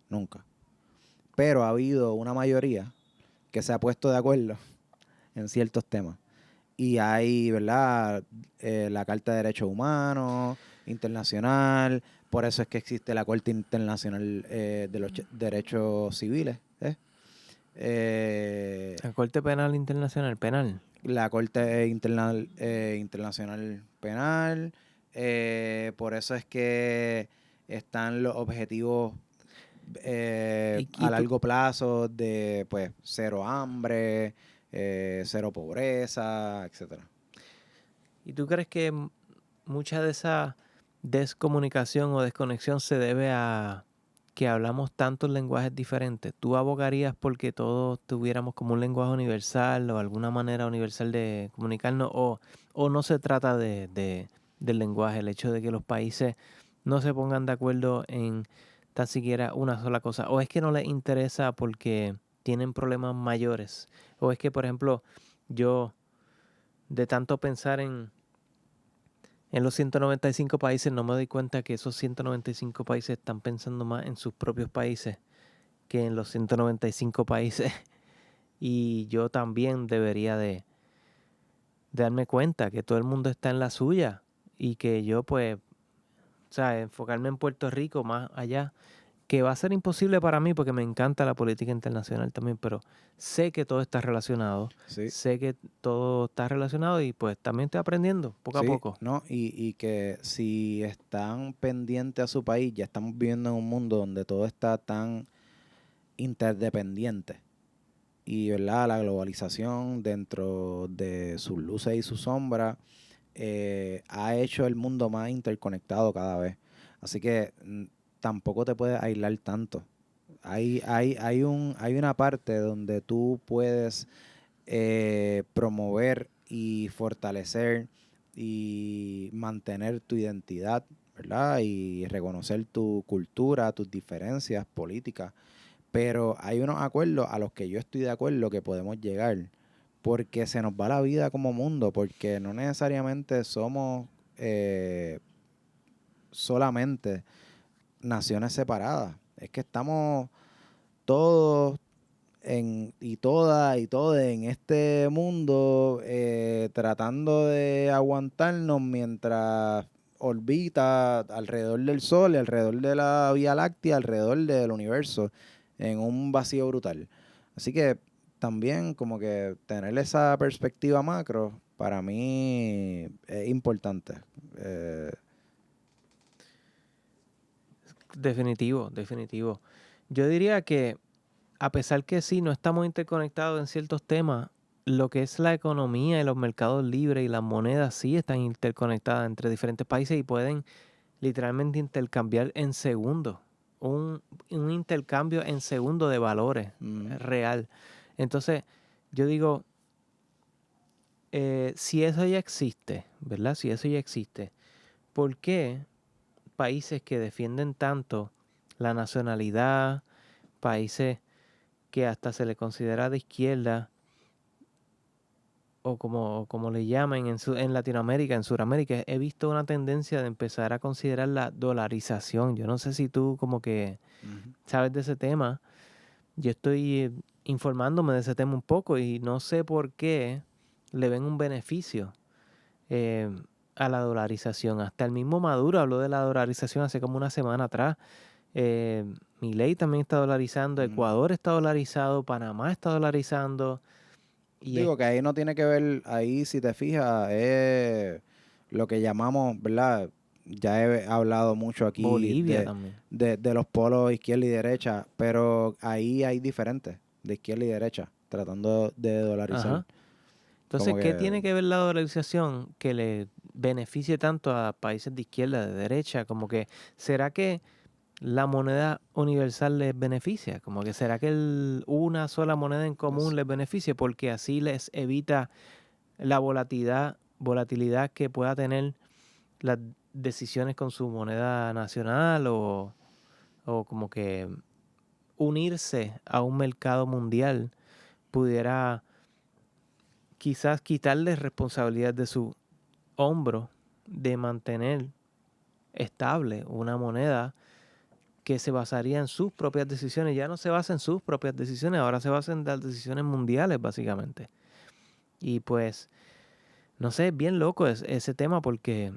Nunca. Pero ha habido una mayoría que se ha puesto de acuerdo en ciertos temas. Y hay, ¿verdad? La Carta de Derechos Humanos, internacional, Por eso es que existe la Corte Internacional de los Derechos Civiles. La Corte Penal Internacional, penal. La Corte Internacional Penal. Por eso es que están los objetivos a largo plazo de pues cero hambre, cero pobreza, etcétera. ¿Y tú crees que mucha de esa descomunicación o desconexión se debe a que hablamos tantos lenguajes diferentes? ¿Tú abogarías porque todos tuviéramos como un lenguaje universal o alguna manera universal de comunicarnos? ¿O no se trata del lenguaje, el hecho de que los países no se pongan de acuerdo en tan siquiera una sola cosa? ¿O es que no les interesa porque tienen problemas mayores? ¿O es que, por ejemplo, yo de tanto pensar en los 195 países, no me doy cuenta que esos 195 países están pensando más en sus propios países que en los 195 países? Y yo también debería de darme cuenta que todo el mundo está en la suya y que yo pues, o sea, enfocarme en Puerto Rico más allá, que va a ser imposible para mí porque me encanta la política internacional también, pero sé que todo está relacionado, Sí. sé que todo está relacionado y pues también estoy aprendiendo poco a poco. ¿No? Y que si están pendientes a su país, ya estamos viviendo en un mundo donde todo está tan interdependiente. Y ¿verdad? La globalización dentro de sus luces y sus sombras ha hecho el mundo más interconectado cada vez. Así que tampoco te puedes aislar tanto. Hay una parte donde tú puedes promover y fortalecer y mantener tu identidad, ¿verdad? Y reconocer tu cultura, tus diferencias políticas. Pero hay unos acuerdos a los que yo estoy de acuerdo que podemos llegar, porque se nos va la vida como mundo, porque no necesariamente somos solamente naciones separadas. Es que estamos todos y todas y todos en este mundo tratando de aguantarnos mientras orbita alrededor del Sol, alrededor de la Vía Láctea, alrededor del universo, en un vacío brutal. Así que también como que tener esa perspectiva macro para mí es importante. Definitivo, definitivo. Yo diría que a pesar que sí, no estamos interconectados en ciertos temas, lo que es la economía y los mercados libres y las monedas sí están interconectadas entre diferentes países y pueden literalmente intercambiar en segundos. Un intercambio en segundos de valores real. Entonces, yo digo, si eso ya existe, ¿verdad? Si eso ya existe, ¿por qué países que defienden tanto la nacionalidad, países que hasta se le considera de izquierda, o como le llaman en Latinoamérica, en Sudamérica, he visto una tendencia de empezar a considerar la dolarización? Yo no sé si tú como que sabes de ese tema. Yo estoy informándome de ese tema un poco y no sé por qué le ven un beneficio a la dolarización. Hasta el mismo Maduro habló de la dolarización hace como una semana atrás. Milei también está dolarizando, Ecuador está dolarizado, Panamá está dolarizando. Digo que ahí no tiene que ver, ahí si te fijas, es lo que llamamos, ¿verdad? Ya he hablado mucho aquí Bolivia también. de los polos izquierda y derecha, pero ahí hay diferentes, de izquierda y derecha, tratando de dolarizar. Ajá. Entonces, ¿qué tiene que ver la dolarización que le beneficie tanto a países de izquierda, de derecha? Como que, ¿será que la moneda universal les beneficia? Como que, ¿será que una sola moneda en común les beneficia? Porque así les evita la volatilidad que pueda tener las decisiones con su moneda nacional o como que unirse a un mercado mundial pudiera quizás quitarle responsabilidad de su hombro de mantener estable una moneda que se basaría en sus propias decisiones. Ya no se basa en sus propias decisiones, ahora se basa en las decisiones mundiales, básicamente. Y pues, no sé, es bien loco ese tema porque,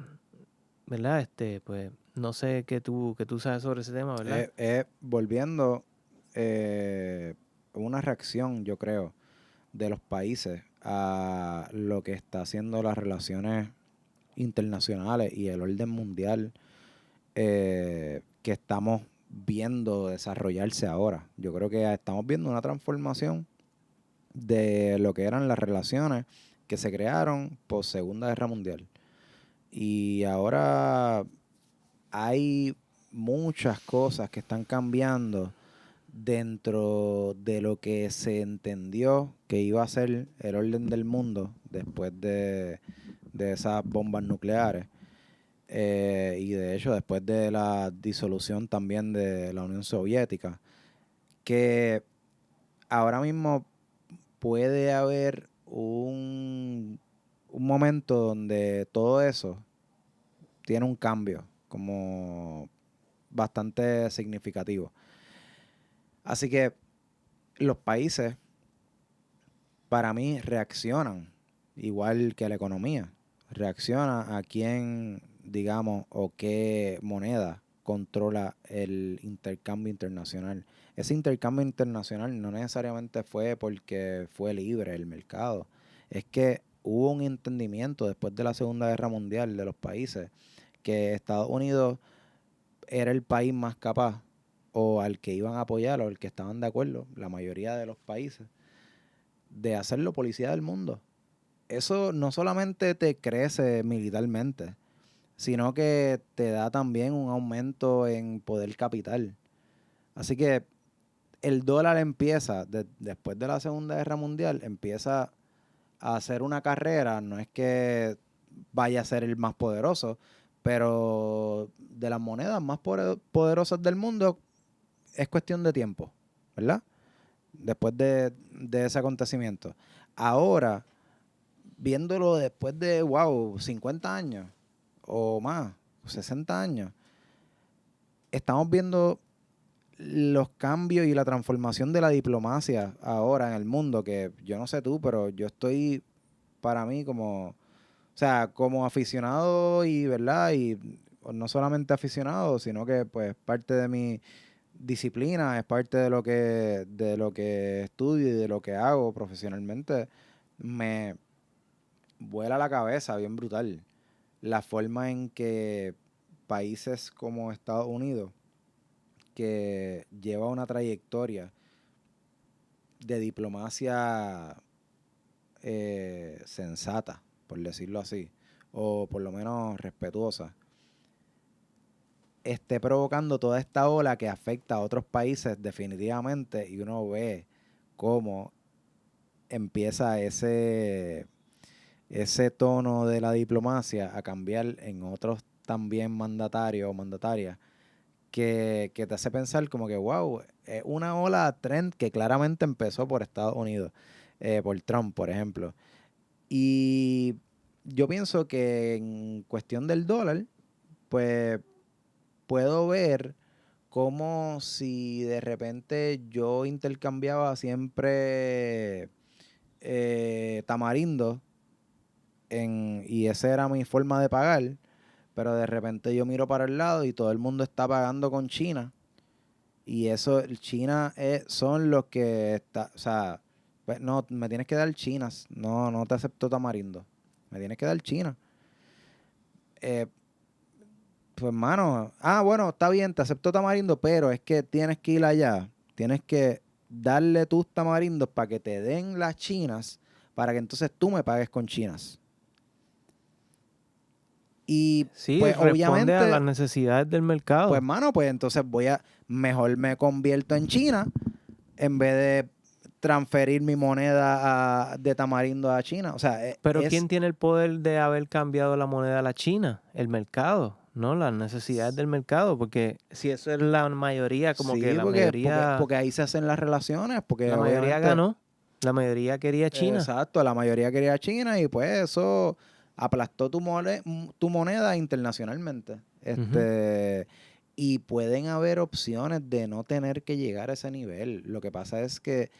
¿verdad? Pues No sé qué tú sabes sobre ese tema, ¿verdad? Volviendo, una reacción, yo creo, de los países a lo que está haciendo las relaciones internacionales y el orden mundial que estamos viendo desarrollarse ahora. Yo creo que estamos viendo una transformación de lo que eran las relaciones que se crearon post Segunda Guerra Mundial. Y ahora hay muchas cosas que están cambiando dentro de lo que se entendió que iba a ser el orden del mundo después de esas bombas nucleares. Y de hecho después de la disolución también de la Unión Soviética, que ahora mismo puede haber un momento donde todo eso tiene un cambio como bastante significativo. Así que los países, para mí, reaccionan igual que la economía. Reacciona a quién, digamos, o qué moneda controla el intercambio internacional. Ese intercambio internacional no necesariamente fue porque fue libre el mercado. Es que hubo un entendimiento después de la Segunda Guerra Mundial de los países que Estados Unidos era el país más capaz o al que iban a apoyar o al que estaban de acuerdo, la mayoría de los países, de hacerlo policía del mundo. Eso no solamente te crece militarmente, sino que te da también un aumento en poder capital. Así que el dólar empieza, después de la Segunda Guerra Mundial, empieza a hacer una carrera. No es que vaya a ser el más poderoso, pero de las monedas más poderosas del mundo es cuestión de tiempo, ¿verdad? Después de ese acontecimiento. Ahora, viéndolo después de, wow, 50 años o más, 60 años, estamos viendo los cambios y la transformación de la diplomacia ahora en el mundo, que yo no sé tú, pero yo estoy, para mí, como, o sea, como aficionado y, ¿verdad? Y no solamente aficionado, sino que, pues, parte de mi disciplina, es parte de lo que estudio y de lo que hago profesionalmente, me vuela la cabeza bien brutal la forma en que países como Estados Unidos, que lleva una trayectoria de diplomacia sensata, por decirlo así, o por lo menos respetuosa, esté provocando toda esta ola que afecta a otros países definitivamente, y uno ve cómo empieza ese tono de la diplomacia a cambiar en otros también mandatarios o mandatarias que te hace pensar como que, wow, es una ola trend que claramente empezó por Estados Unidos, por Trump, por ejemplo. Y yo pienso que en cuestión del dólar, pues puedo ver como si de repente yo intercambiaba siempre tamarindo y esa era mi forma de pagar, pero de repente yo miro para el lado y todo el mundo está pagando con China. Y eso, China son los que está, o sea, pues no, me tienes que dar chinas, no, no te acepto tamarindo, me tienes que dar China. Eh, pues mano, bueno, está bien, te acepto tamarindo, pero es que tienes que ir allá, tienes que darle tus tamarindos para que te den las chinas, para que entonces tú me pagues con chinas. Y Sí, pues responde a las obviamente, necesidades del pues mercado. mano, pues entonces mejor me convierto en China en vez de transferir mi moneda de tamarindo a China. O sea, Pero ¿quién tiene el poder de haber cambiado la moneda a la China? El mercado, ¿no? Las necesidades del mercado, porque si eso es la mayoría, como que sí, porque ahí se hacen las relaciones, porque la mayoría obviamente, ganó, la mayoría quería China. exacto, la mayoría quería China y pues eso aplastó tu moneda internacionalmente. Ujú. Y pueden haber opciones de no tener que llegar a ese nivel. Lo que pasa es que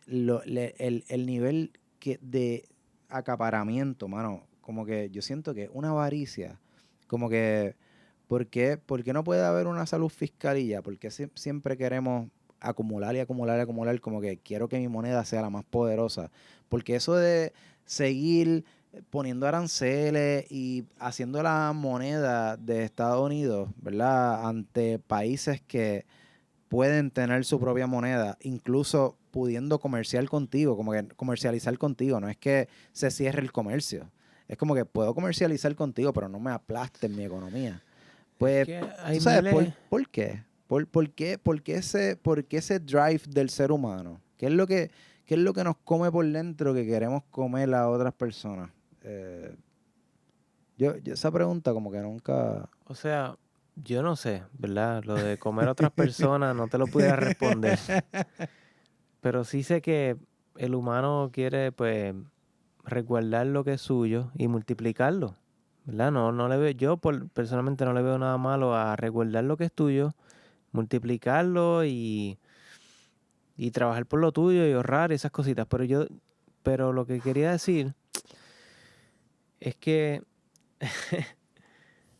el nivel de acaparamiento, mano, como que yo siento que una avaricia, como que por qué no puede haber una salud fiscal y ya? ¿Por qué siempre queremos acumular y acumular y acumular? Como que quiero que mi moneda sea la más poderosa. Porque eso de seguir poniendo aranceles y haciendo la moneda de Estados Unidos, ¿verdad? Ante países que pueden tener su propia moneda, incluso pudiendo comerciar contigo, como que comercializar contigo. No es que se cierre el comercio. Es como que puedo comercializar contigo, pero no me aplaste en mi economía. Es Pues, que ¿tú hay sabes miles, por qué? ¿Por qué ese drive del ser humano? ¿Qué es lo que nos come por dentro que queremos comer a otras personas? Eh, esa pregunta como que nunca... o sea, yo no sé, ¿verdad? Lo de comer a otras personas no te lo pudiera responder, pero sí sé que el humano quiere, pues, resguardar lo que es suyo y multiplicarlo, ¿verdad? No le veo, personalmente no le veo nada malo a resguardar lo que es tuyo, multiplicarlo y trabajar por lo tuyo y ahorrar esas cositas. Pero lo que quería decir es que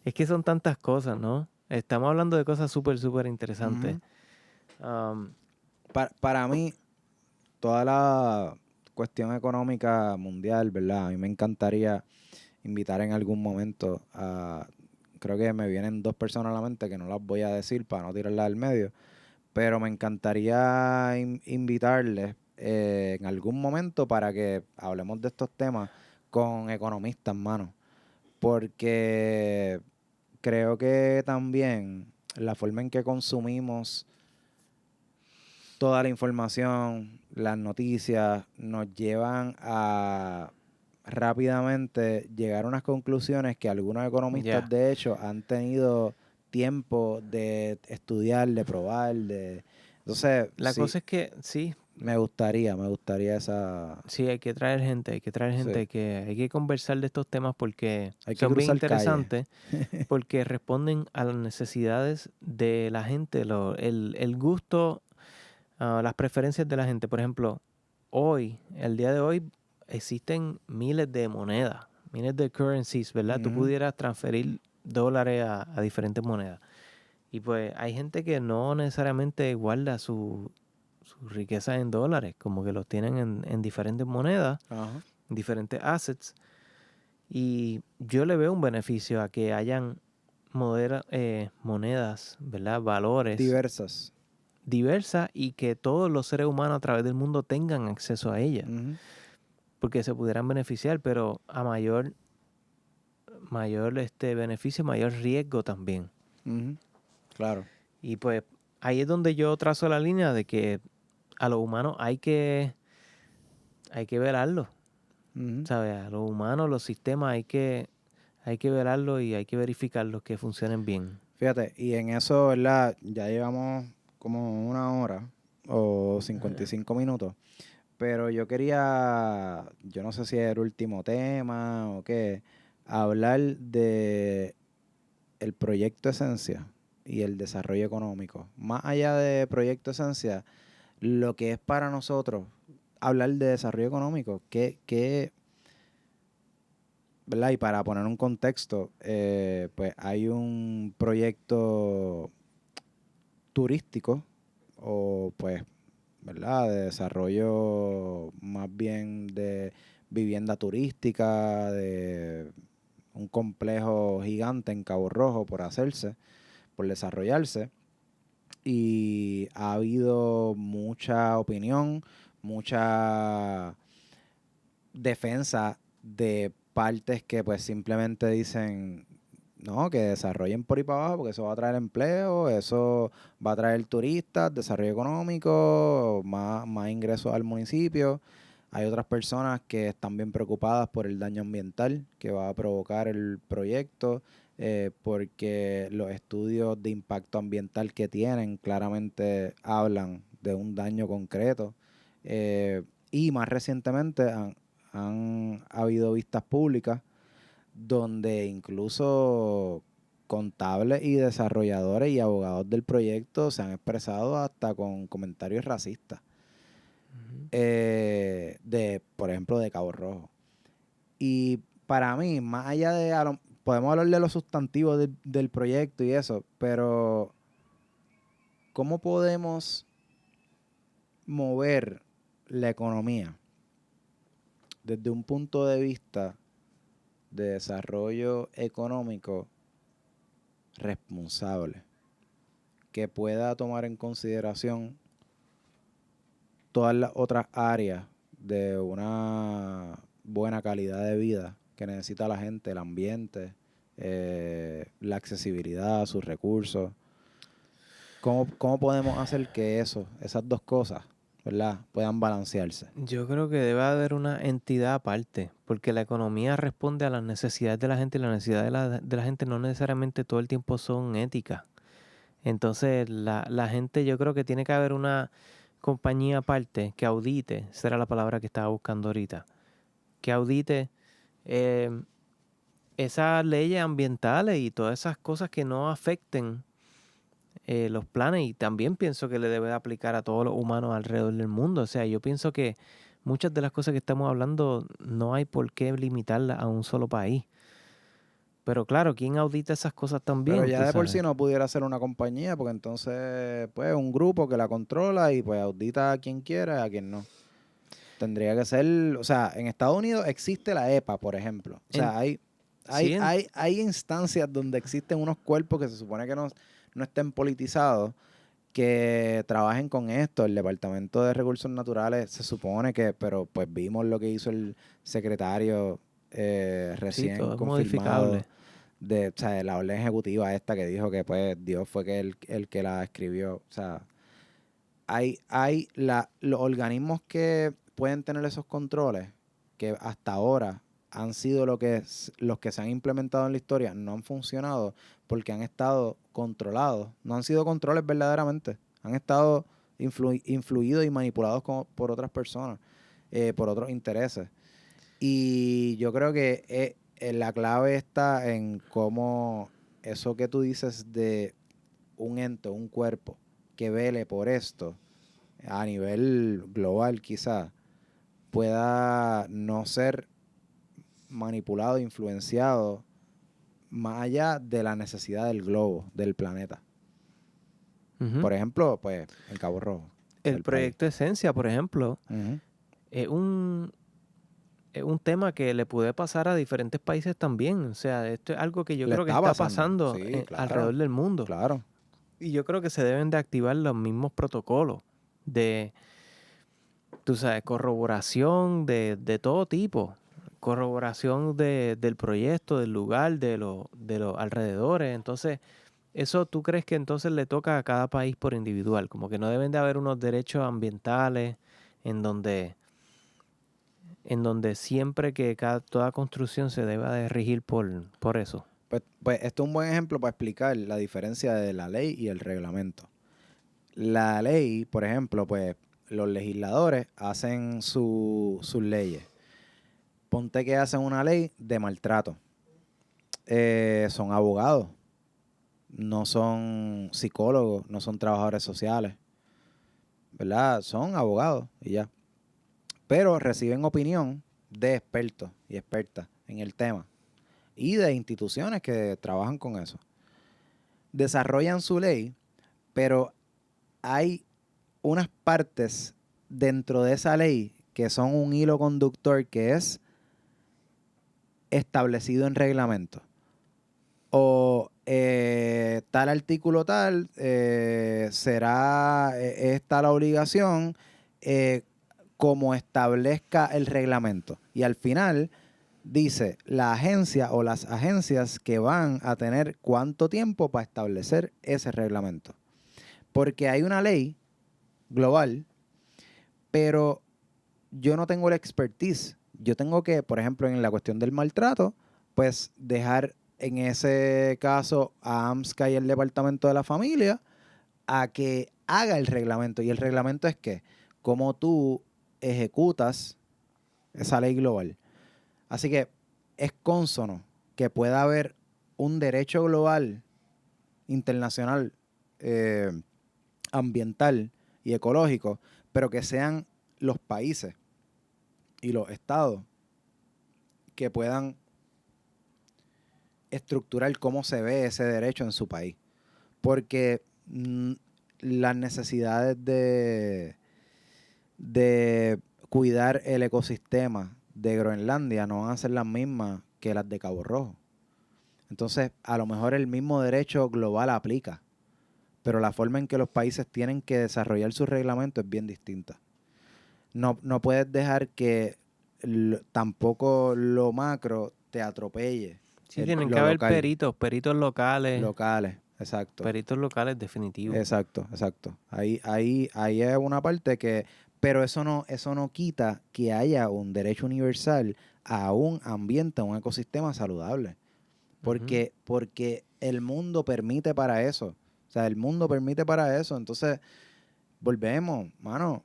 es que son tantas cosas, ¿no? Estamos hablando de cosas súper, súper interesantes. Ujú. Am, Para mí, toda la cuestión económica mundial, ¿verdad? A mí me encantaría invitar en algún momento a... Creo que me vienen dos personas a la mente que no las voy a decir para no tirarlas al medio, pero me encantaría invitarles en algún momento para que hablemos de estos temas con economistas, mano. Porque creo que también la forma en que consumimos toda la información, las noticias, nos llevan a rápidamente llegar a unas conclusiones que algunos economistas, ya. de hecho, han tenido tiempo de estudiar, de probar, de... Entonces, La sí, cosa es que sí, me gustaría esa... sí, hay que traer Sí, gente, hay que conversar de estos temas porque hay que son bien cruzar calle. interesantes, porque responden a las necesidades de la gente, el gusto, las preferencias de la gente. Por ejemplo, el día de hoy, existen miles de monedas, miles de currencies, ¿verdad? Tú Ujú, pudieras transferir dólares a diferentes monedas. Y pues hay gente que no necesariamente guarda su riqueza en dólares, como que los tienen en diferentes monedas, ajá. diferentes assets. Y yo le veo un beneficio a que hayan monedas, ¿verdad? Valores Diversas. diversas y que todos los seres humanos a través del mundo tengan acceso a ellas, Ujú, porque se pudieran beneficiar, pero a mayor beneficio, mayor riesgo también. ujú, claro. Y pues ahí es donde yo trazo la línea de que a los humanos hay que velarlo, Ujú. ¿sabes? A los humanos, los sistemas hay que velarlo y hay que verificarlos que funcionen bien. Fíjate, y en eso, ¿verdad? Ya llevamos como una hora o 55 minutos, pero yo quería, yo no sé si es el último tema o qué, hablar de el proyecto Esencia y el desarrollo económico. Más allá de proyecto Esencia, lo que es para nosotros hablar de desarrollo económico, ¿verdad? Y para poner un contexto, pues hay un proyecto turístico o pues, ¿verdad? De desarrollo más bien de vivienda turística, de un complejo gigante en Cabo Rojo por hacerse, por desarrollarse. Y ha habido mucha opinión, mucha defensa de partes que pues simplemente dicen, no, que desarrollen por ahí para abajo porque eso va a traer empleo, eso va a traer turistas, desarrollo económico, más ingresos al municipio. Hay otras personas que están bien preocupadas por el daño ambiental que va a provocar el proyecto, porque los estudios de impacto ambiental que tienen claramente hablan de un daño concreto. Y más recientemente han habido vistas públicas donde incluso contables y desarrolladores y abogados del proyecto se han expresado hasta con comentarios racistas, Ujú. por ejemplo, de Cabo Rojo. Y para mí, más allá de, podemos hablar de los sustantivos del proyecto y eso, pero ¿cómo podemos mover la economía desde un punto de vista de desarrollo económico responsable, que pueda tomar en consideración todas las otras áreas de una buena calidad de vida que necesita la gente, el ambiente, la accesibilidad a sus recursos? ¿Cómo podemos hacer que esas dos cosas, ¿verdad?, puedan balancearse? Yo creo que debe haber una entidad aparte, porque la economía responde a las necesidades de la gente y las necesidades de la gente no necesariamente todo el tiempo son éticas. Entonces, la gente, yo creo que tiene que haber una compañía aparte que audite, esa era la palabra que estaba buscando ahorita, que audite eh, esas leyes ambientales y todas esas cosas que no afecten los planes, y también pienso que le debe aplicar a todos los humanos alrededor del mundo. O sea, yo pienso que muchas de las cosas que estamos hablando no hay por qué limitarlas a un solo país. Pero claro, ¿quién audita esas cosas Pero también? ya Tú de por sabes. sí no pudiera ser una compañía, porque entonces, pues, un grupo que la controla y pues audita a quien quiera y a quien no. Tendría que ser, o sea, en Estados Unidos existe la EPA, por ejemplo. O En, sea, sí, hay instancias donde existen unos cuerpos que se supone que no estén politizados, que trabajen con esto. El Departamento de Recursos Naturales se supone que, pero pues vimos lo que hizo el secretario sí, recién todo es confirmado modificable. de, o sea, de la orden ejecutiva esta que dijo que pues Dios fue que el que la escribió. O sea, los organismos que pueden tener esos controles, que hasta ahora han sido los que se han implementado en la historia, no han funcionado porque han estado controlados. No han sido controles verdaderamente. Han estado influidos y manipulados por otras personas, por otros intereses. Y yo creo que la clave está en cómo eso que tú dices de un ente, un cuerpo que vele por esto a nivel global quizá pueda no ser manipulado, influenciado más allá de la necesidad del globo, del planeta. Ujú. Por ejemplo, pues en Cabo Rojo, El el país. proyecto Esencia, por ejemplo, Ujú. es un tema que le puede pasar a diferentes países también. O sea, esto es algo que yo Le creo que está está pasando, pasando sí, alrededor claro, del mundo. claro. Y yo creo que se deben de activar los mismos protocolos de, tú sabes, corroboración de todo tipo. Corroboración del proyecto, del lugar, de los alrededores. Entonces, eso tú crees que entonces le toca a cada país por individual. Como que no deben de haber unos derechos ambientales en donde siempre que toda construcción se deba de regir por eso. Pues esto es un buen ejemplo para explicar la diferencia de la ley y el reglamento. La ley, por ejemplo, pues los legisladores hacen sus leyes. Ponte que hacen una ley de maltrato. Son abogados, no son psicólogos, no son trabajadores sociales, ¿verdad? Son abogados y ya. Pero reciben opinión de expertos y expertas en el tema y de instituciones que trabajan con eso. Desarrollan su ley, pero hay unas partes dentro de esa ley que son un hilo conductor que es establecido en reglamento. O tal artículo tal será esta la obligación como establezca el reglamento. Y al final dice la agencia o las agencias que van a tener cuánto tiempo para establecer ese reglamento. Porque hay una ley global, pero yo no tengo la expertise. Yo tengo que, por ejemplo, en la cuestión del maltrato, pues dejar en ese caso a AMSCA y el Departamento de la Familia a que haga el reglamento. Y el reglamento es que, cómo tú ejecutas esa ley global. Así que es cónsono que pueda haber un derecho global, internacional, ambiental y ecológico, pero que sean los países y los estados que puedan estructural cómo se ve ese derecho en su país. Porque las necesidades de cuidar el ecosistema de Groenlandia no van a ser las mismas que las de Cabo Rojo. Entonces, a lo mejor el mismo derecho global aplica, pero la forma en que los países tienen que desarrollar su reglamento es bien distinta. No puedes dejar que tampoco lo macro te atropelle. Sí, tienen que Lo haber local, peritos locales. locales, exacto. Peritos locales definitivos. Exacto. Ahí es una parte que, pero eso no quita que haya un derecho universal a un ambiente, a un ecosistema saludable. Porque el mundo permite para eso. O sea, el mundo permite para eso. Entonces, volvemos, mano.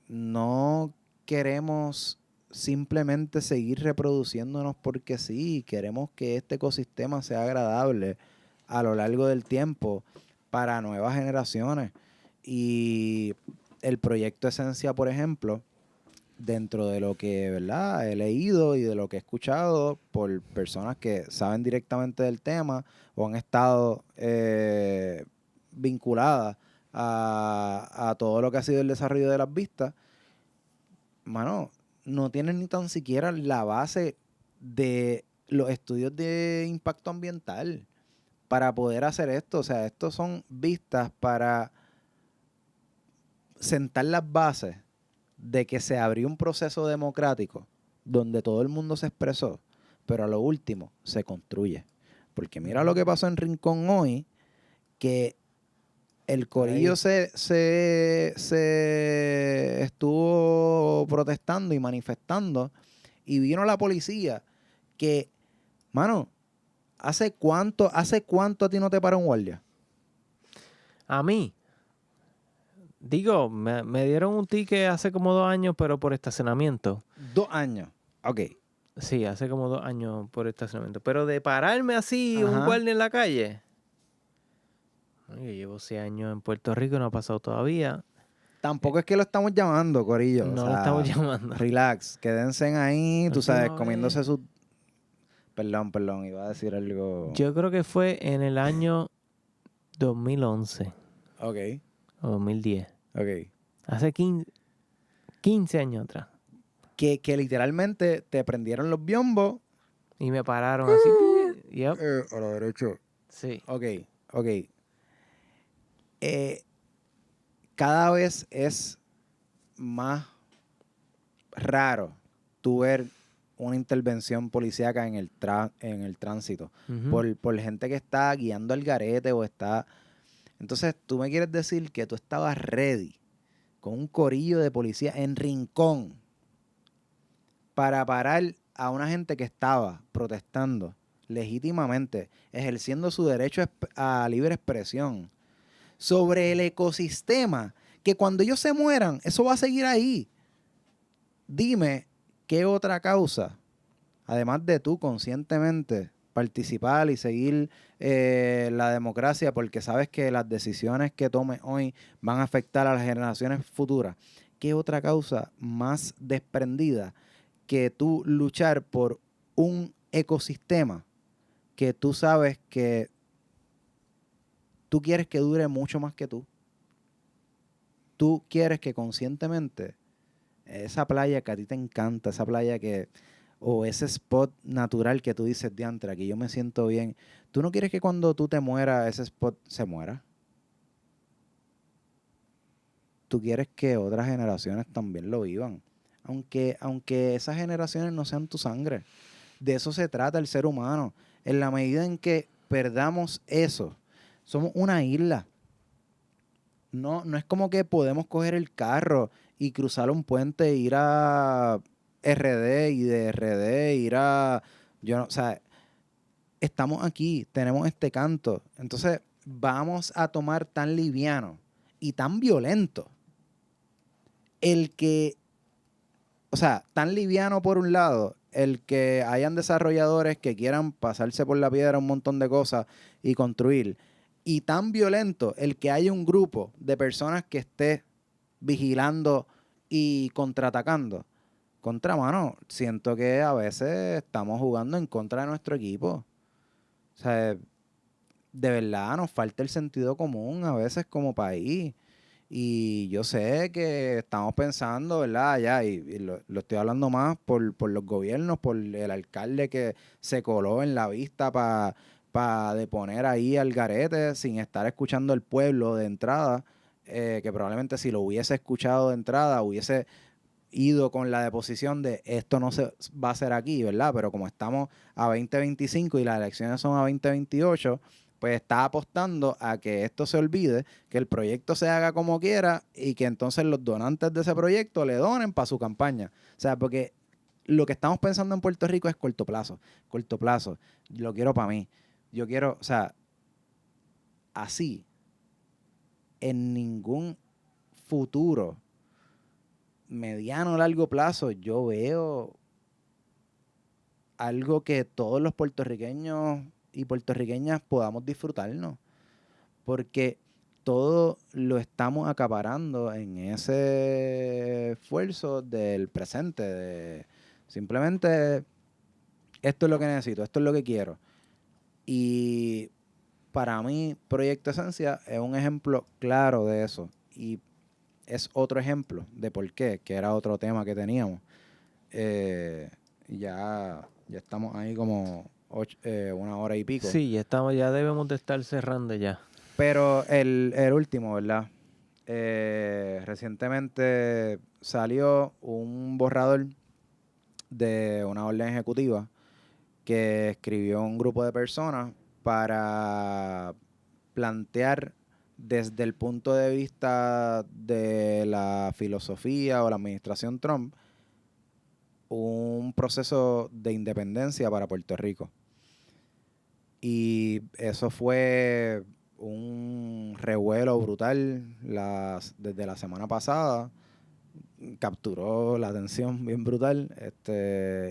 No queremos simplemente seguir reproduciéndonos porque sí. Queremos que este ecosistema sea agradable a lo largo del tiempo para nuevas generaciones. Y el proyecto Esencia, por ejemplo, dentro de lo que, ¿verdad?, he leído y de lo que he escuchado por personas que saben directamente del tema o han estado vinculadas a todo lo que ha sido el desarrollo de las vistas, mano, no tienen ni tan siquiera la base de los estudios de impacto ambiental para poder hacer esto. O sea, estos son vistas para sentar las bases de que se abrió un proceso democrático donde todo el mundo se expresó, pero a lo último se construye. Porque mira lo que pasó en Rincón hoy, que el corillo se estuvo protestando y manifestando y vino la policía que, mano, ¿hace cuánto a ti no te para un guardia? A mí, digo, me dieron un ticket hace como 2 años, pero por estacionamiento. 2 años. Ok. Sí, hace como 2 años por estacionamiento. Pero de pararme así, un Ajá. guardia en la calle. Yo llevo 6 años en Puerto Rico, no ha pasado todavía. Tampoco es que lo estamos llamando, corillo. No o lo sea, estamos llamando. relax, quédense ahí, tú sabes, Última comiéndose vez. su... Perdón, iba a decir algo... Yo creo que fue en el año 2011 Ok, o 2010. ok. Hace 15 años atrás. Que literalmente te prendieron los biombos. Y me pararon así. Yep. A la derecha. Sí. Ok. Cada vez es más raro tú ver una intervención policíaca en el tránsito Ujú. por gente que está guiando al garete o está... Entonces, tú me quieres decir que tú estabas ready con un corillo de policía en Rincón para parar a una gente que estaba protestando legítimamente, ejerciendo su derecho a libre expresión sobre el ecosistema, que cuando ellos se mueran, eso va a seguir ahí. Dime, ¿qué otra causa, además de tú conscientemente participar y seguir la democracia porque sabes que las decisiones que tomes hoy van a afectar a las generaciones futuras? ¿Qué otra causa más desprendida que tú luchar por un ecosistema que tú sabes que tú quieres que dure mucho más que tú? Tú quieres que conscientemente esa playa que a ti te encanta, esa playa que, o ese spot natural que tú dices, diantre, aquí yo me siento bien, tú no quieres que cuando tú te mueras ese spot se muera. Tú quieres que otras generaciones también lo vivan. Aunque esas generaciones no sean tu sangre. De eso se trata el ser humano. En la medida en que perdamos eso, somos una isla. No es como que podemos coger el carro y cruzar un puente e ir a RD y de RD ir a... O sea, estamos aquí, tenemos este canto. Entonces, vamos a tomar tan liviano y tan violento el que... O sea, tan liviano por un lado, el que hayan desarrolladores que quieran pasarse por la piedra un montón de cosas y construir. Y tan violento el que haya un grupo de personas que esté vigilando y contraatacando. Contra, mano, siento que a veces estamos jugando en contra de nuestro equipo. O sea, de verdad nos falta el sentido común a veces como país. Y yo sé que estamos pensando, ¿verdad? Ya, y lo estoy hablando más por los gobiernos, por el alcalde que se coló en la vista para deponer ahí al garete sin estar escuchando al pueblo de entrada, que probablemente si lo hubiese escuchado de entrada hubiese ido con la deposición de esto no se va a hacer aquí, ¿verdad? Pero como estamos a 2025 y las elecciones son a 2028, pues está apostando a que esto se olvide, que el proyecto se haga como quiera y que entonces los donantes de ese proyecto le donen para su campaña. O sea, porque lo que estamos pensando en Puerto Rico es corto plazo. Corto plazo. Lo quiero para mí. Yo quiero, o sea, así, en ningún futuro mediano o largo plazo, yo veo algo que todos los puertorriqueños y puertorriqueñas podamos disfrutarnos, porque todo lo estamos acaparando en ese esfuerzo del presente, de simplemente esto es lo que necesito, esto es lo que quiero. Y para mí, Proyecto Esencia es un ejemplo claro de eso. Y es otro ejemplo de por qué, que era otro tema que teníamos. Eh, ya estamos ahí como 1 hora y pico. Sí, ya debemos de estar cerrando ya. Pero el último, ¿verdad? Recientemente salió un borrador de una orden ejecutiva que escribió un grupo de personas para plantear desde el punto de vista de la filosofía o la administración Trump un proceso de independencia para Puerto Rico. Y eso fue un revuelo brutal desde la semana pasada. Capturó la atención bien brutal.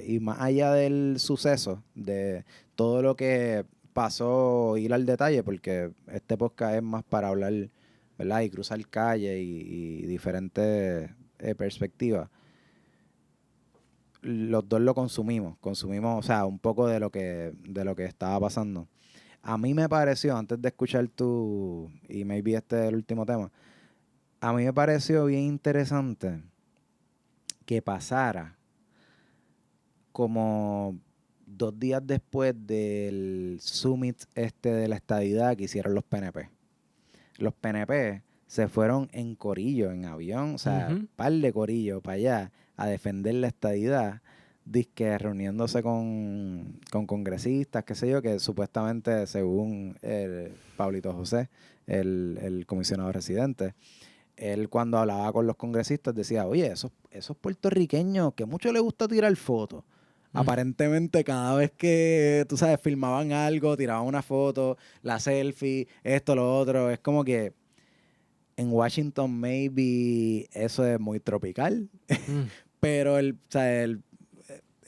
Y más allá del suceso, de todo lo que pasó, ir al detalle, porque este podcast es más para hablar, ¿verdad? Y cruzar calle y diferentes perspectivas. Los dos lo consumimos, o sea, un poco de lo que estaba pasando. A mí me pareció, antes de escuchar y maybe este es el último tema, a mí me pareció bien interesante que pasara como 2 días después del summit de la estadidad que hicieron los PNP. Los PNP se fueron en corillo, en avión, o sea, par de corillo para allá a defender la estadidad, dizque reuniéndose con congresistas, qué sé yo, que supuestamente, según Pablito José, el comisionado residente, él cuando hablaba con los congresistas decía, oye, esos puertorriqueños que mucho les gusta tirar fotos, aparentemente cada vez que, tú sabes, filmaban algo, tiraban una foto, la selfie, esto, lo otro, es como que en Washington maybe eso es muy tropical, pero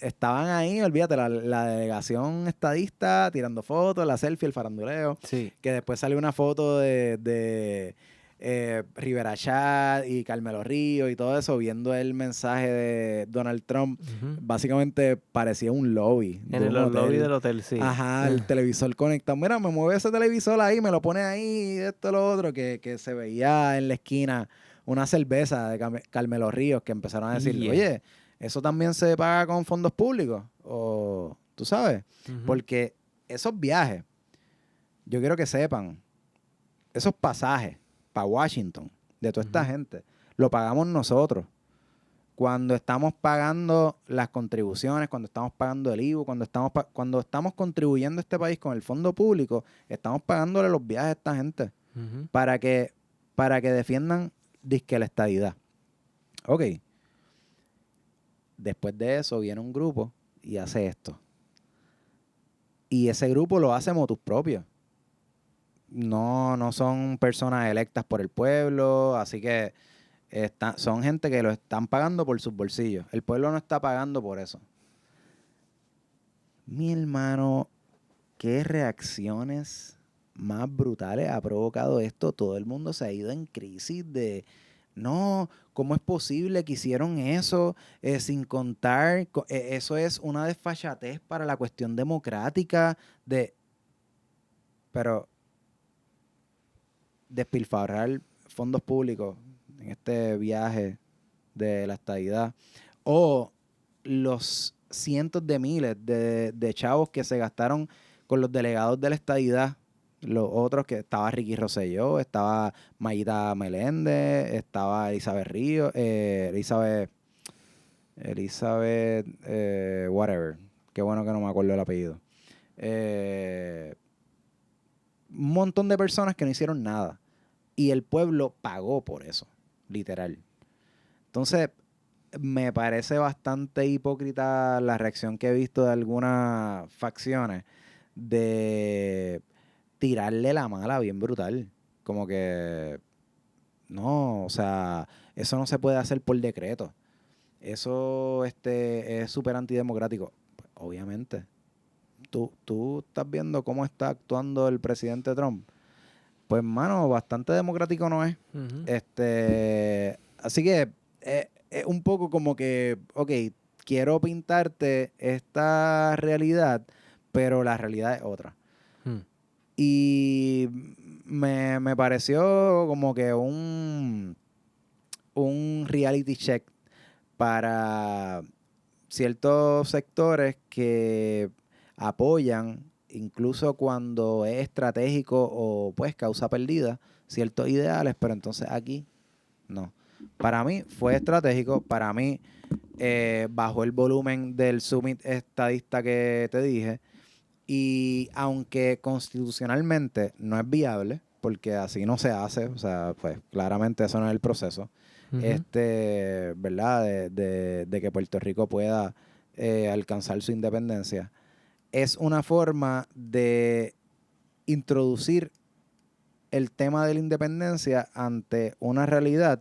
estaban ahí, olvídate, la delegación estadista tirando fotos, la selfie, el faranduleo, Sí. que después salió una foto de Rivera Chat y Carmelo Ríos y todo eso, viendo el mensaje de Donald Trump. Básicamente parecía un lobby En de el un lobby hotel. del hotel, sí. Ajá, el televisor conectado. Mira, me mueve ese televisor ahí, me lo pone ahí, esto, lo otro, que se veía en la esquina una cerveza de Carmelo Ríos que empezaron a decir, oye, ¿eso también se paga con fondos públicos? O, tú sabes, porque esos viajes, yo quiero que sepan, esos pasajes para Washington de toda esta gente, lo pagamos nosotros. Cuando estamos pagando las contribuciones, cuando estamos pagando el IVU, cuando estamos contribuyendo a este país con el fondo público, estamos pagándole los viajes a esta gente para que defiendan disque la estadidad. Ok. Después de eso viene un grupo y hace esto. Y ese grupo lo hace motus propios. No son personas electas por el pueblo, así que son gente que lo están pagando por sus bolsillos. El pueblo no está pagando por eso. Mi hermano, ¿qué reacciones más brutales ha provocado esto? Todo el mundo se ha ido en crisis de, no, ¿cómo es posible que hicieron eso sin contar? Eso es una desfachatez para la cuestión democrática de... pero despilfarrar fondos públicos en este viaje de la estadidad o los cientos de miles de chavos que se gastaron con los delegados de la estadidad, los otros que estaba Ricky Rosselló, estaba Mayita Meléndez, estaba Elizabeth Ríos, Elizabeth whatever, qué bueno que no me acuerdo el apellido. Un montón de personas que no hicieron nada y el pueblo pagó por eso, literal. Entonces, me parece bastante hipócrita la reacción que he visto de algunas facciones de tirarle la mala bien brutal. Como que, no, o sea, eso no se puede hacer por decreto. Eso es súper antidemocrático. Pues, obviamente. Tú estás viendo cómo está actuando el presidente Trump. Pues, mano, bastante democrático no es. Ujú. Así que es un poco como que, ok, quiero pintarte esta realidad, pero la realidad es otra. Hmm. Y me pareció como que un reality check para ciertos sectores que apoyan, incluso cuando es estratégico o pues causa perdida, ciertos ideales, pero entonces aquí no. Para mí fue estratégico, para mí bajó el volumen del summit estadista que te dije, y aunque constitucionalmente no es viable, porque así no se hace, o sea, pues claramente eso no es el proceso, Ujú. ¿verdad? De que Puerto Rico pueda alcanzar su independencia, es una forma de introducir el tema de la independencia ante una realidad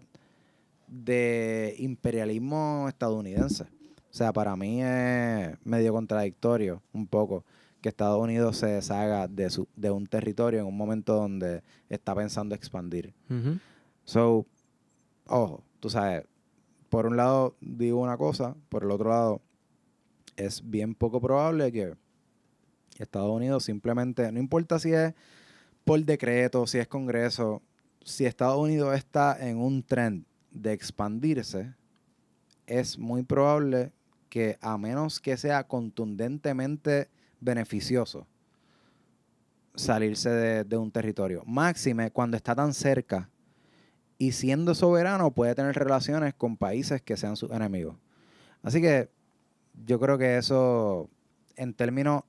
de imperialismo estadounidense. O sea, para mí es medio contradictorio un poco que Estados Unidos se deshaga de un territorio en un momento donde está pensando expandir. Ujú. So, ojo, tú sabes, por un lado digo una cosa, por el otro lado es bien poco probable que Estados Unidos simplemente, no importa si es por decreto, si es Congreso, si Estados Unidos está en un trend de expandirse, es muy probable que a menos que sea contundentemente beneficioso salirse de un territorio, máxime cuando está tan cerca y siendo soberano puede tener relaciones con países que sean sus enemigos. Así que yo creo que eso en términos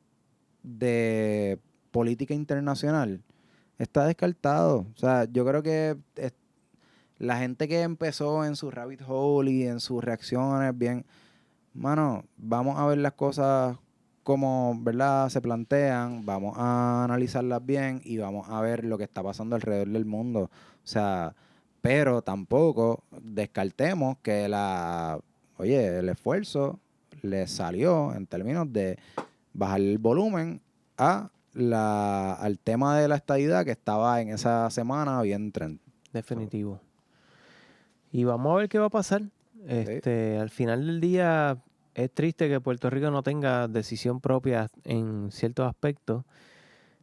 de política internacional está descartado. O sea, yo creo que la gente que empezó en su rabbit hole y en sus reacciones bien, mano, vamos a ver las cosas como, ¿verdad? Se plantean, vamos a analizarlas bien y vamos a ver lo que está pasando alrededor del mundo. O sea, pero tampoco descartemos que oye, el esfuerzo le salió en términos de bajar el volumen al tema de la estadidad que estaba en esa semana bien trend. So, Definitivo. Y vamos a ver qué va a pasar. sí. Al final del día es triste que Puerto Rico no tenga decisión propia en ciertos aspectos.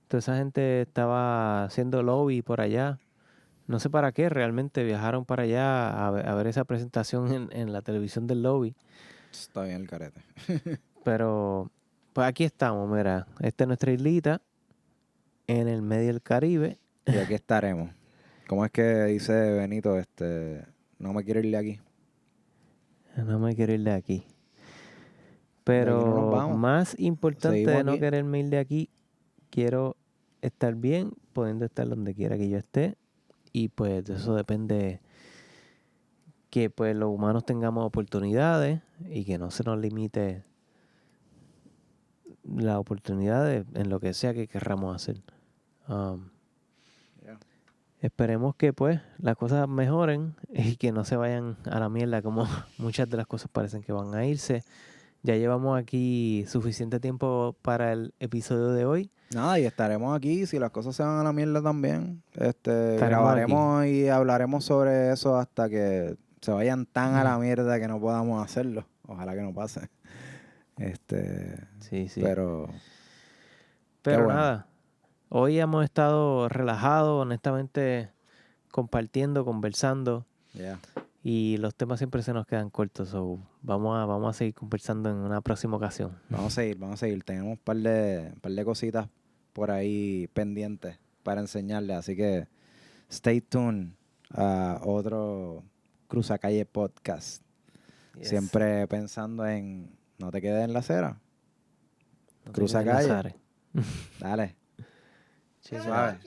Toda esa gente estaba haciendo lobby por allá. No sé para qué realmente viajaron para allá a ver esa presentación en la televisión del lobby. Está bien el carete. Pero pues aquí estamos, mira. Esta es nuestra islita en el medio del Caribe. Y aquí estaremos. ¿Cómo es que dice Benito? No me quiero ir de aquí. No me quiero ir de aquí. De aquí no nos Pero vamos. más importante Seguimos de no aquí. quererme ir de aquí, quiero estar bien, pudiendo estar donde quiera que yo esté. Y pues de eso depende que pues los humanos tengamos oportunidades y que no se nos limite las oportunidades en lo que sea que querramos hacer. Um, Yeah. Esperemos que pues las cosas mejoren y que no se vayan a la mierda como muchas de las cosas parecen que van a irse. Ya llevamos aquí suficiente tiempo para el episodio de hoy. Nada, y estaremos aquí. Si las cosas se van a la mierda también, Estaremos aquí. grabaremos y hablaremos sobre eso hasta que se vayan tan a la mierda que no podamos hacerlo. Ojalá que no pase. Sí, sí. Pero qué Pero bueno. nada, Hoy hemos estado relajados, honestamente, compartiendo, conversando. Yeah. Y los temas siempre se nos quedan cortos. So vamos a seguir conversando en una próxima ocasión. Vamos a seguir. Tenemos un par de cositas por ahí pendientes para enseñarles. Así que stay tuned a otro Cruzacalle Podcast. Yes. Siempre pensando en no te quedes en la acera. No te Cruza quedes en la calle. Sare. Dale. Cheers. Suave.